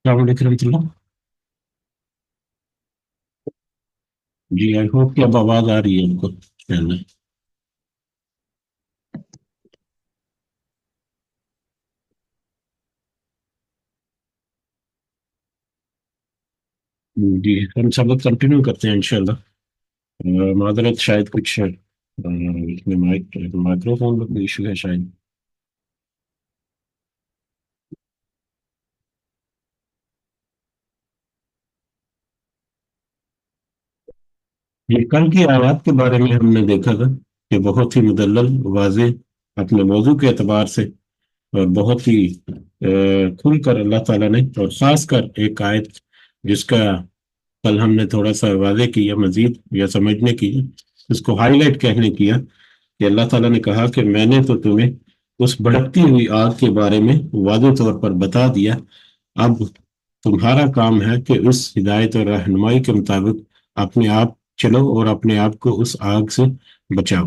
السلام علیکم ورحمۃ اللہ۔ جی آئی ہوپ کہ اب آواز آ رہی ہے ان کو چینل۔ جی ہم سبق کنٹینیو کرتے ہیں انشاءاللہ۔ معذرت شاید کچھ اس میں مائکرو فون کا ایشو ہے شاید۔ یہ کل کی آیات کے بارے میں ہم نے دیکھا تھا کہ بہت ہی مدلل واضح اپنے موضوع کے اعتبار سے اور بہت ہی کھل کر اللہ تعالیٰ نے، اور خاص کر ایک آیت جس کا کل ہم نے تھوڑا سا واضح کیا مزید یا سمجھنے کی، اس کو ہائی لائٹ کہنے کیا کہ اللہ تعالیٰ نے کہا کہ میں نے تو تمہیں اس بھڑکتی ہوئی آگ کے بارے میں واضح طور پر بتا دیا، اب تمہارا کام ہے کہ اس ہدایت اور رہنمائی کے مطابق اپنے آپ چلو اور اپنے آپ کو اس آگ سے بچاؤ۔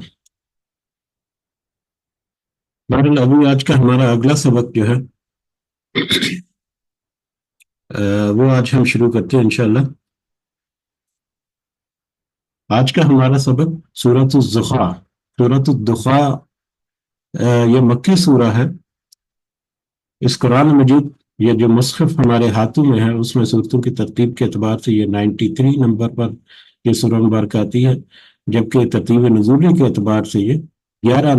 بہرحال ابھی آج کا ہمارا اگلا سبق جو ہے وہ آج ہم شروع کرتے ہیں انشاءاللہ۔ آج کا ہمارا سبق سورۃ الضحیٰ، سورۃ الضحیٰ یہ مکی سورہ ہے۔ اس قرآن مجید یہ جو مصحف ہمارے ہاتھوں میں ہے اس میں صورتوں کی ترتیب کے اعتبار سے یہ 93 نمبر پر یہ سورہ مبارکہ آتی ہے، جبکہ ترتیب نزولی کے اعتبار سے یہ 11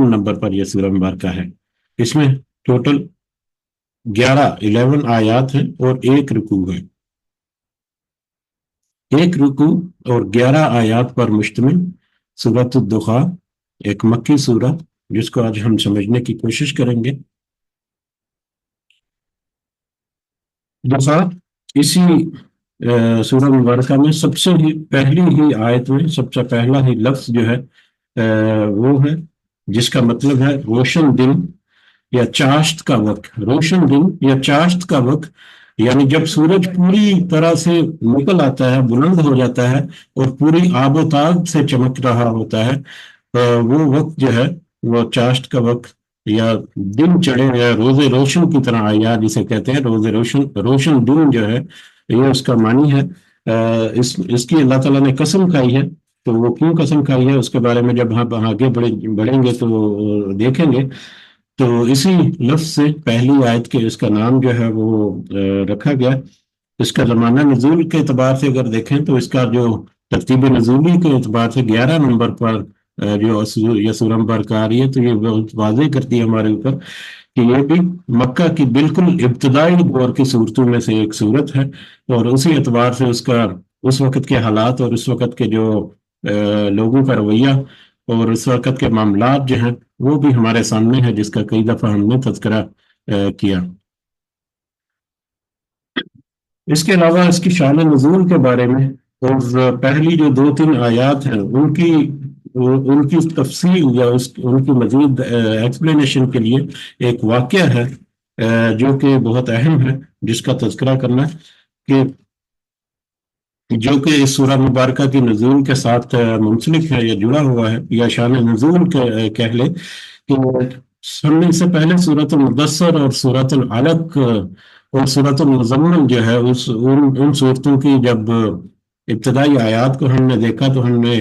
نمبر پر یہ سورہ مبارکہ ہے۔ اس میں ٹوٹل 11 آیات ہیں اور ایک رکوع ہے۔ ایک رکوع اور 11 آیات پر مشتمل سورۃ الضحیٰ ایک مکی سورہ، جس کو آج ہم سمجھنے کی کوشش کریں گے۔ ضحیٰ اسی سورہ مبارکہ میں سب سے ہی پہلی ہی آیت میں سب سے پہلا ہی لفظ جو ہے وہ ہے جس کا مطلب ہے روشن دن یا چاشت کا وقت۔ روشن دن یا چاشت کا وقت یعنی جب سورج پوری طرح سے نکل آتا ہے، بلند ہو جاتا ہے اور پوری آب و تاب سے چمک رہا ہوتا ہے، وہ وقت جو ہے وہ چاشت کا وقت یا دن چڑھے یا روز روشن کی طرح آیا جسے کہتے ہیں روز روشن، روشن دن جو ہے یہ اس کا معنی ہے۔ اس کی اللہ تعالیٰ نے قسم کھائی ہے، تو وہ کیوں قسم کھائی ہے اس کے بارے میں جب ہم آگے بڑھیں گے تو دیکھیں گے۔ تو اسی لفظ سے پہلی آیت کے اس کا نام جو ہے وہ رکھا گیا۔ اس کا زمانہ نزول کے اعتبار سے اگر دیکھیں تو اس کا جو ترتیب نزولی کے اعتبار سے 11 نمبر پر جو یہ سورہ مبارکہ آ رہی ہے، تو یہ بہت واضح کرتی ہے ہمارے اوپر کہ یہ بھی مکہ کی بالکل ابتدائی دور کی صورتوں میں سے ایک صورت ہے، اور اسی اعتبار سے اس کا اس وقت کے حالات اور اس وقت کے جو لوگوں کا رویہ اور اس وقت کے معاملات جو ہیں وہ بھی ہمارے سامنے ہے، جس کا کئی دفعہ ہم نے تذکرہ کیا۔ اس کے علاوہ اس کی شان نزول کے بارے میں اور پہلی جو 2 3 آیات ہیں ان کی تفصیل یا ان کی مزید ایکسپلینیشن کے لیے ایک واقعہ ہے جو کہ بہت اہم ہے، جس کا تذکرہ کرنا کہ جو کہ اس سورہ مبارکہ کی نزول کے ساتھ منسلک ہے یا جڑا ہوا ہے یا شان نزول کہہ لے کہ ہم نے اس سے پہلے سورۃ المدثر اور سورۃ العلق اور سورۃ المزمل جو ہے ان صورتوں کی جب ابتدائی آیات کو ہم نے دیکھا تو ہم نے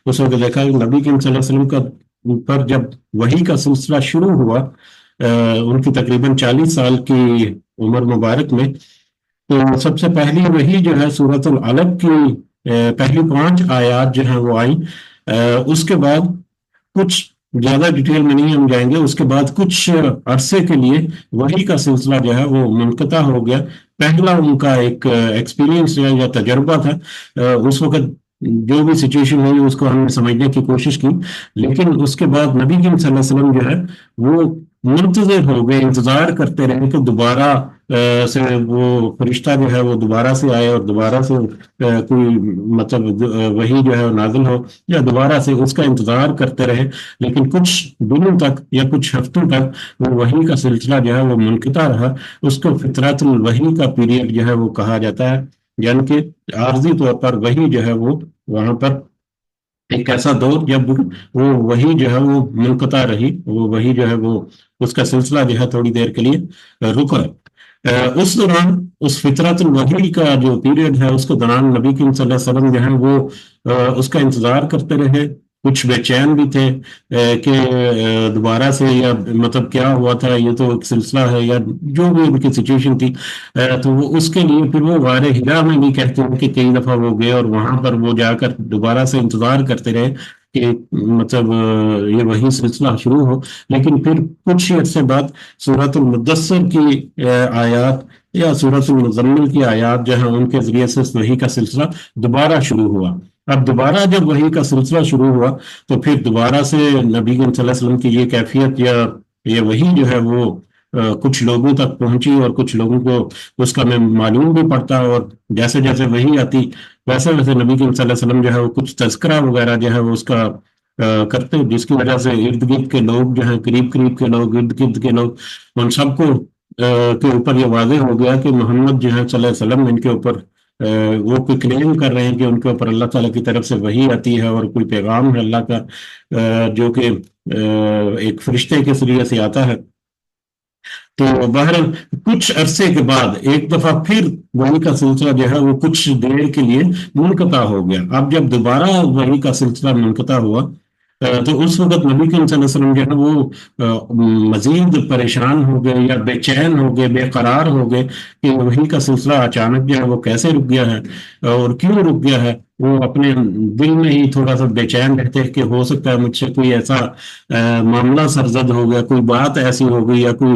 اس وقت دیکھا کہ نبی کریم صلی اللہ علیہ وسلم کا پر جب وحی کا سلسلہ شروع ہوا ان کی تقریباً 40 سال کی عمر مبارک میں، تو سب سے پہلی وہی جو ہے سورۃ العلق کی پہلی 5 آیات جو ہیں وہ آئیں۔ اس کے بعد کچھ زیادہ ڈیٹیل میں نہیں ہم جائیں گے، اس کے بعد کچھ عرصے کے لیے وحی کا سلسلہ جو ہے وہ منقطع ہو گیا۔ پہلا ان کا ایک ایکسپیرینس یا تجربہ تھا، اس وقت جو بھی سچویشن ہوئی اس کو ہم نے سمجھنے کی کوشش کی، لیکن اس کے بعد نبی کریم صلی اللہ علیہ وسلم جو ہے وہ منتظر ہو گئے، انتظار کرتے رہے کہ دوبارہ سے وہ فرشتہ جو ہے وہ دوبارہ سے آئے اور دوبارہ سے کوئی مطلب وحی جو ہے وہ نازل ہو، یا دوبارہ سے اس کا انتظار کرتے رہے۔ لیکن کچھ دنوں تک یا کچھ ہفتوں تک وہ وحی کا سلسلہ جو ہے وہ منقطع رہا۔ اس کو فطرت الوحی کا پیریڈ جو ہے وہ کہا جاتا ہے، یعنی کہ عارضی طور پر وحی جو ہے وہ وہاں پر ایک ایسا دور جب وہ وحی جو ہے وہ منقطع رہی، وہ وحی جو ہے وہ اس کا سلسلہ جو ہے تھوڑی دیر کے لیے رکا۔ اس دوران اس فطرت الوحی کا جو پیریڈ ہے اس کے دوران نبی کریم صلی اللہ علیہ وسلم جو ہے وہ اس کا انتظار کرتے رہے، کچھ بے چین بھی تھے کہ دوبارہ سے، یا مطلب کیا ہوا تھا، یہ تو ایک سلسلہ ہے یا جو بھی ان کی سچویشن تھی، تو وہ اس کے لیے پھر وہ غار ہرا میں بھی کہتے ہیں کہ کئی دفعہ وہ گئے اور وہاں پر وہ جا کر دوبارہ سے انتظار کرتے رہے کہ مطلب یہ وہی سلسلہ شروع ہو۔ لیکن پھر کچھ ہی عرصے بعد سورۃ المدثر کی آیات یا سورۃ المزمل کی آیات جو ہیں ان کے ذریعے سے اس وحی کا سلسلہ دوبارہ شروع ہوا۔ اب دوبارہ جب وحی کا سلسلہ شروع ہوا تو پھر دوبارہ سے نبی کریم صلی اللہ علیہ وسلم کی یہ کیفیت یا یہ وحی جو ہے وہ کچھ لوگوں تک پہنچی، اور کچھ لوگوں کو اس کا میں معلوم بھی پڑتا، اور جیسے جیسے وحی آتی ویسے ویسے نبی کریم صلی اللہ علیہ وسلم جو ہے وہ کچھ تذکرہ وغیرہ جو ہے وہ اس کا کرتے، جس کی وجہ سے ارد گرد کے لوگ جو ہیں، قریب قریب کے لوگ، ارد گرد کے لوگ، ان سب کو کے اوپر یہ واضح ہو گیا کہ محمد جو ہے صلی اللہ علیہ وسلم ان کے اوپر وہ کوئی کلیم کر رہے ہیں کہ ان کے اوپر اللہ تعالیٰ کی طرف سے وحی آتی ہے اور کوئی پیغام ہے اللہ کا جو کہ ایک فرشتے کے ذریعے سے آتا ہے۔ تو بہرحال کچھ عرصے کے بعد ایک دفعہ پھر وحی کا سلسلہ جو ہے وہ کچھ دیر کے لیے منقطع ہو گیا۔ اب جب دوبارہ وحی کا سلسلہ منقطع ہوا تو اس وقت نبی کریم صلی اللہ علیہ وسلم جو ہے وہ مزید پریشان ہو گئے یا بے چین ہو گئے، بے قرار ہو گئے کہ وحی کا سلسلہ اچانک جو ہے وہ کیسے رک گیا ہے اور کیوں رک گیا ہے۔ وہ اپنے دل میں ہی تھوڑا سا بے چین رہتے کہ ہو سکتا ہے مجھ سے کوئی ایسا معاملہ سرزد ہو گیا، کوئی بات ایسی ہو گئی، یا کوئی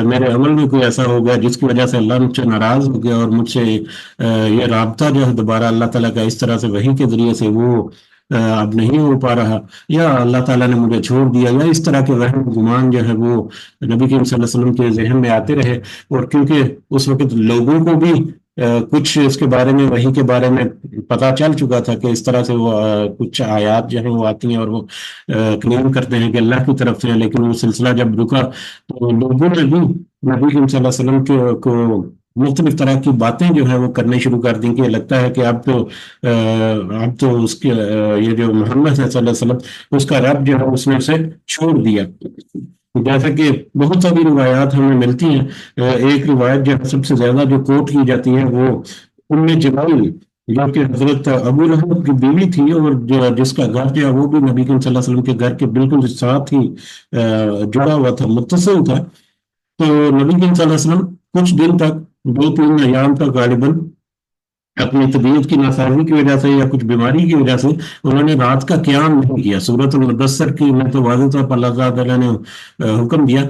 میرے عمل میں کوئی ایسا ہو گیا جس کی وجہ سے اللہ مجھ سے ناراض ہو گیا، اور مجھ سے یہ رابطہ جو ہے دوبارہ اللہ تعالیٰ کا اس طرح سے وحی کے ذریعے سے وہ اب نہیں ہو پا رہا، یا اللہ تعالیٰ نے مجھے چھوڑ دیا، یا اس طرح کے وہم گمان جو ہے وہ نبی کریم صلی اللہ علیہ وسلم کے ذہن میں آتے رہے۔ اور کیونکہ اس وقت لوگوں کو بھی کچھ اس کے بارے میں، وحی کے بارے میں پتہ چل چکا تھا کہ اس طرح سے وہ کچھ آیات جو ہیں وہ آتی ہیں اور وہ کلیم کرتے ہیں کہ اللہ کی طرف سے، لیکن وہ سلسلہ جب رکا تو لوگوں نے بھی نبی کریم صلی اللہ علیہ وسلم کو مختلف طرح کی باتیں جو ہیں وہ کرنے شروع کر دیں کہ لگتا ہے کہ اب تو اس کے یہ جو محمد صلی اللہ علیہ وسلم اس کا رب جو ہے اس نے اسے چھوڑ دیا۔ جیسا کہ بہت ساری روایات ہمیں ملتی ہیں، ایک روایت جو سب سے زیادہ جو کوٹ کی جاتی ہے وہ ام جبائل جو کہ حضرت ابو لہب کی بیوی تھی، اور جس کا گھر جو ہے وہ بھی نبی کریم صلی اللہ علیہ وسلم کے گھر کے بالکل ساتھ ہی جڑا ہوا تھا، متصل تھا۔ تو نبی کریم صلی اللہ علیہ وسلم کچھ دن تک، 2-3 ایام تک غالباً اپنی طبیعت کی ناسازی کی وجہ سے یا کچھ بیماری کی وجہ سے انہوں نے رات کا قیام نہیں کیا۔ سورۃ المدثر کی میں تو واضح طور پر اللہ تعالیٰ نے حکم دیا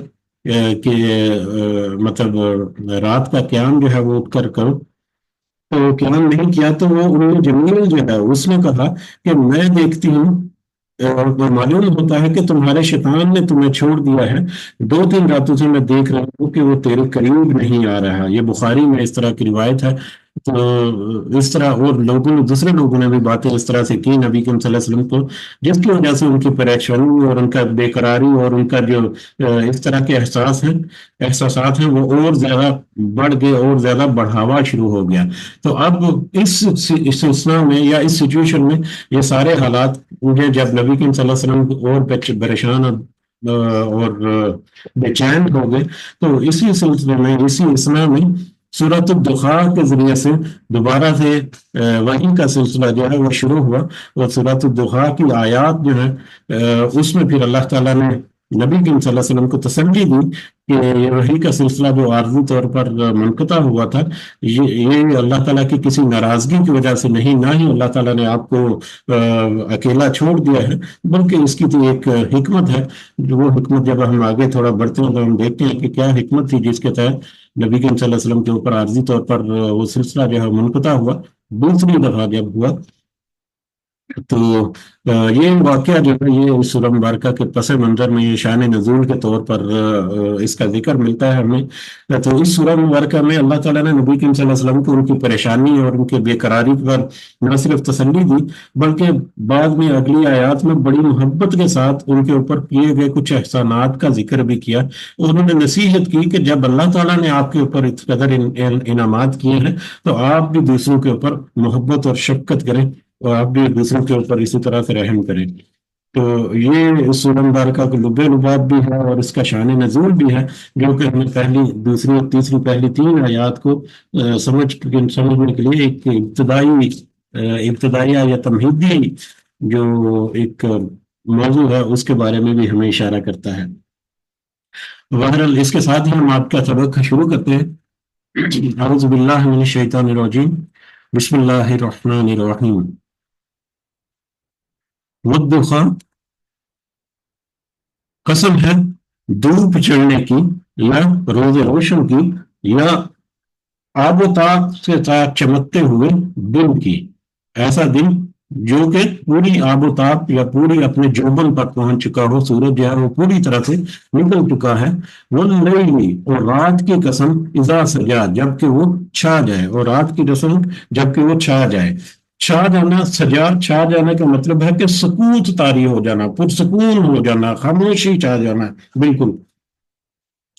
کہ مطلب رات کا قیام جو ہے وہ اٹھ کر کرو، تو قیام نہیں کیا۔ تو وہ ام جمیل جو ہے اس نے کہا کہ میں دیکھتی ہوں اور معلوم ہوتا ہے کہ تمہارے شیطان نے تمہیں چھوڑ دیا ہے، 2-3 راتوں سے میں دیکھ رہا ہوں کہ وہ تیرے قریب نہیں آ رہا۔ یہ بخاری میں اس طرح کی روایت ہے۔ تو اس طرح اور دوسرے لوگوں نے بھی باتیں اس طرح سے کی نبی کریم صلی اللہ علیہ وسلم کو، جس کی وجہ سے ان کی پریشانی اور ان کا بے قراری اور ان کا جو اس طرح کے احساسات ہیں وہ اور زیادہ بڑھ گئے اور زیادہ بڑھاوا شروع ہو گیا۔ تو اب اس سلسلہ میں یا اس سچویشن میں یہ سارے حالات مجھے جب نبی کریم صلی اللہ علیہ وسلم اور پریشان اور بے چین ہو گئے، تو اسی سلسلے میں، اسی اسنا میں سورۃ الدخان کے ذریعے سے دوبارہ سے وحی کا سلسلہ جو ہے وہ شروع ہوا۔ اور سورۃ الدخان کی آیات جو ہے اس میں پھر اللہ تعالیٰ نے نبی کریم صلی اللہ علیہ وسلم کو تسلی دی کہ یہ وحی کا سلسلہ جو عارضی طور پر منقطع ہوا تھا، یہ اللہ تعالیٰ کی کسی ناراضگی کی وجہ سے نہیں، نہ ہی اللہ تعالیٰ نے آپ کو اکیلا چھوڑ دیا ہے، بلکہ اس کی تو ایک حکمت ہے۔ وہ حکمت جب ہم آگے تھوڑا بڑھتے ہیں تو ہم دیکھتے ہیں کہ کیا حکمت تھی جس کے تحت نبی کریم صلی اللہ علیہ وسلم کے اوپر عارضی طور پر وہ سلسلہ جو ہے منقطع ہوا۔ دوسری دفعہ جب ہوا تو یہ واقعہ جو ہے یہ سورہ مبارکہ کے پس منظر میں یہ شان نزول کے طور پر اس کا ذکر ملتا ہے ہمیں۔ تو اس سورہ مبارکہ میں اللہ تعالیٰ نے نبی کریم صلی اللہ علیہ وسلم کو ان کی پریشانی اور ان کے بے قراری پر نہ صرف تسلی دی، بلکہ بعد میں اگلی آیات میں بڑی محبت کے ساتھ ان کے اوپر کیے گئے کچھ احسانات کا ذکر بھی کیا۔ انہوں نے نصیحت کی کہ جب اللہ تعالیٰ نے آپ کے اوپر اس قدر انعامات کیے ہیں تو آپ بھی دوسروں کے اوپر محبت اور شفقت کریں، اور آپ بھی دوسروں کے اوپر اسی طرح سے رحم کریں۔ تو یہ اس سورہ مبارکہ کا لب لباب بھی ہے اور اس کا شان نزول بھی ہے، جو کہ ہمیں پہلی دوسری اور تیسری پہلی تین آیات کو سمجھنے کے لیے ایک ابتدائی یا تمہیدی جو ایک موضوع ہے اس کے بارے میں بھی ہمیں اشارہ کرتا ہے۔ بہرحال اس کے ساتھ ہی ہم آپ کا سبق شروع کرتے ہیں۔ اعوذ باللہ من الشیطان الرجیم، بسم اللہ الرحمن الرحیم۔ والضحیٰ، قسم ہے دھوپ چڑھنے کی یا روز روشن کی یا آب و تاب کے ساتھ چمکتے ہوئے دن کی، ایسا دن جو کہ پوری آب و تاب یا پوری اپنے جوبن پر پہنچ چکا ہو، سورج جو ہے وہ پوری طرح سے نکل چکا ہے۔ واللیل، اور رات کی قسم اذا سجا، جب کہ وہ چھا جائے، اور رات کی قسم جب کہ وہ چھا جائے۔ چھا جانا، سجا چھا جانے کا مطلب ہے کہ سکوت طاری ہو جانا، پرسکون ہو جانا، خاموشی چھا جانا، بالکل۔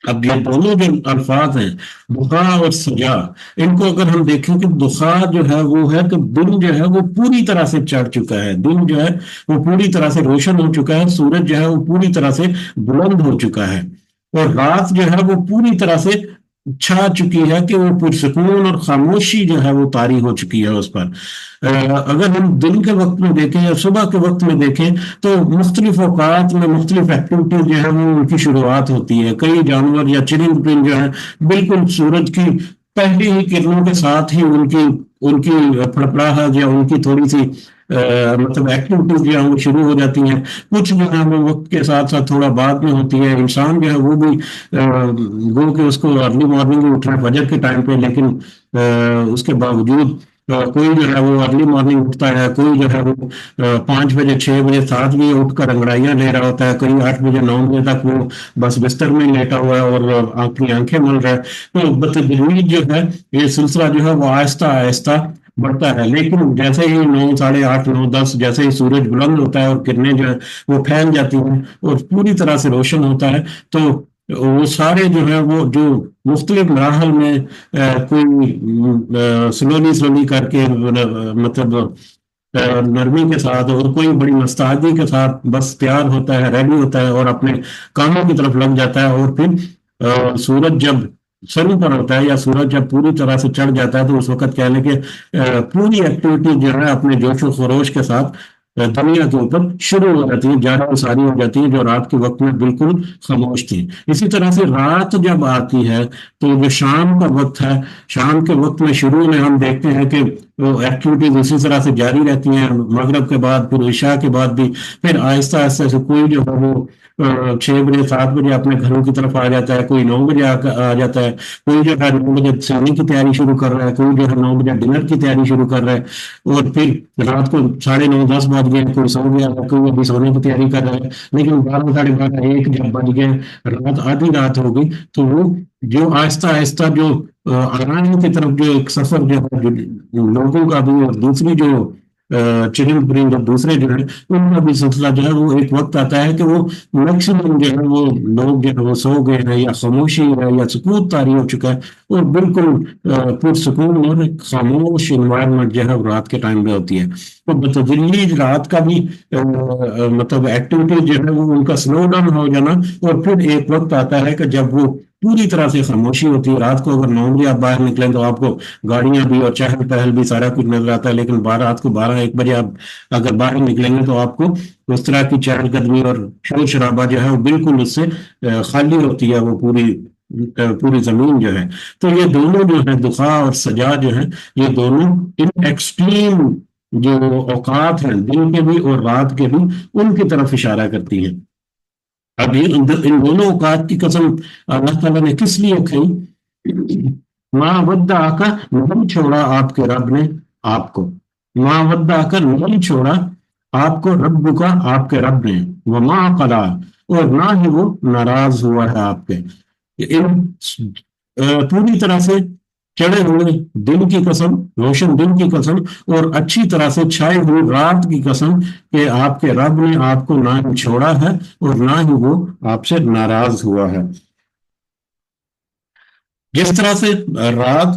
اب یہ دونوں جو الفاظ ہیں، دخا اور سجا، ان کو اگر ہم دیکھیں کہ دخا جو ہے وہ ہے کہ دن جو ہے وہ پوری طرح سے چڑھ چکا ہے، دن جو ہے وہ پوری طرح سے روشن ہو چکا ہے، سورج جو ہے وہ پوری طرح سے بلند ہو چکا ہے، اور رات جو ہے وہ پوری طرح سے چھا چکی ہے کہ وہ پرسکون اور خاموشی جو ہے وہ طاری ہو چکی ہے اس پر۔ اگر ہم دن کے وقت میں دیکھیں یا صبح کے وقت میں دیکھیں تو مختلف اوقات میں مختلف ایکٹیویٹیز جو ہے وہ ان کی شروعات ہوتی ہے۔ کئی جانور یا چرند پرند جو ہے بالکل سورج کی پہلی ہی کرنوں کے ساتھ ہی ان کی پھڑپڑاہٹ یا ان کی تھوڑی سی مطلب ایکٹیویٹیز جو ہیں وہ شروع ہو جاتی ہیں۔ کچھ جو ہے وہ وقت کے ساتھ ساتھ تھوڑا بعد میں ہوتی ہے۔ انسان جو ہے وہ بھی گو کہ اس کو ارلی مارننگ اٹھنا ہے فجر کے ٹائم پہ، لیکن اس کے باوجود کوئی جو ہے وہ ارلی مارننگ اٹھتا ہے، کوئی جو ہے وہ 5 بجے 6 بجے 7 بجے اٹھ کر انگڑائیاں لے رہا ہوتا ہے، کوئی 8 بجے 9 بجے تک وہ بس بستر میں لیٹا ہوا ہے اور اپنی آنکھیں مل رہا ہے۔ تو بتدریج جو ہے یہ سلسلہ جو ہے وہ آہستہ آہستہ بڑھتا ہے، لیکن جیسے ہی 9 ساڑھے 8 9 10 جیسے ہی سورج بلند ہوتا ہے اور کرنیں جو ہے وہ پھیل جاتی ہیں اور پوری طرح سے روشن ہوتا ہے، تو وہ سارے جو ہے وہ جو مختلف مراحل میں کوئی سلولی کر کے مطلب نرمی کے ساتھ، اور کوئی بڑی مستعدی کے ساتھ بس تیار ہوتا ہے، ریڈی ہوتا ہے اور اپنے کاموں کی طرف لگ جاتا ہے، اور پھر سورج جب سر پر ہوتا ہے یا سورج جب پوری طرح سے چڑھ جاتا ہے تو اس وقت کہہ لیں کہ پوری ایکٹیویٹی جو ہے اپنے جوش و خروش کے ساتھ دنیا کے اوپر شروع ہو جاتی ہیں، جاری و ساری ہو جاتی ہیں، جو رات کے وقت میں بالکل خاموش تھی۔ اسی طرح سے رات جب آتی ہے تو جو شام کا وقت ہے، شام کے وقت میں شروع میں ہم دیکھتے ہیں کہ وہ ایکٹیویٹیز اسی طرح سے جاری رہتی ہیں، مغرب کے بعد پھر عشاء کے بعد بھی، پھر آہستہ آہستہ سے کوئی جو ہے وہ 6 بجے 7 بجے اپنے گھروں کی طرف آ جاتا ہے، کوئی 9 بجے آ جاتا ہے، کوئی جو ہے 9 بجے سونے کی تیاری شروع کر رہا ہے، کوئی جو ہے 9 بجے ڈنر کی تیاری شروع کر رہا ہے، اور پھر رات کو 9:30 10 بج گئے، کوئی سو گیا، کوئی ابھی سونے کی تیاری کر رہا ہے، لیکن 12 ساڑھے 12 1 جب بج گئے، رات آدھی رات ہو گئی، تو وہ جو آہستہ آہستہ جو آرام کی طرف جو ایک سفر جو ہے لوگوں کا بھی، اور دوسری جو چرند پرند اور دوسرے جو ہے ان کا بھی سلسلہ جو ہے وہ ایک وقت آتا ہے کہ وہ میکسیمم جو ہے وہ لوگ جو ہے وہ سو گئے ہیں، یا خاموشی ہے یا سکوت طاری ہو چکا ہے، اور بالکل پرسکون اور خاموش انوائرمنٹ جو ہے وہ رات کے ٹائم پہ ہوتی ہے۔ تو بتدریج رات کا بھی مطلب ایکٹیویٹی جو ہے وہ ان کا سلو ڈاؤن ہو جانا، اور پھر ایک وقت آتا ہے کہ جب وہ پوری طرح سے خاموشی ہوتی ہے۔ رات کو اگر 9 بجے آپ باہر نکلیں تو آپ کو گاڑیاں بھی اور چہل پہل بھی سارا کچھ نظر آتا ہے، لیکن رات کو 12 1 بجے آپ اگر باہر نکلیں گے تو آپ کو اس طرح کی چہل قدمی اور شور شرابہ جو ہے وہ بالکل اس سے خالی ہوتی ہے، وہ پوری زمین جو ہے۔ تو یہ دونوں جو ہیں دخا اور سجا جو ہیں، یہ دونوں ان ایکسٹریم جو اوقات ہیں دن کے بھی اور رات کے بھی، ان کی طرف اشارہ کرتی ہیں۔ اب یہ ان دونوں اوقات کی قسم اللہ تعالیٰ نے کس لیے کھائی؟ ماں ودع کا، نہیں چھوڑا آپ کے رب نے آپ کو، ماں ودع کا نہیں چھوڑا آپ کو، رب کا آپ کے رب نے، وما قلع، اور نہ ہی وہ ناراض ہوا ہے آپ کے۔ ان پوری طرح سے چڑھے ہوئے دن کی قسم، روشن دن کی قسم، اور اچھی طرح سے چھائے ہوئی رات کی قسم کہ آپ کے رب نے آپ کو نہ ہی چھوڑا ہے اور نہ ہی وہ آپ سے ناراض ہوا ہے۔ جس طرح سے رات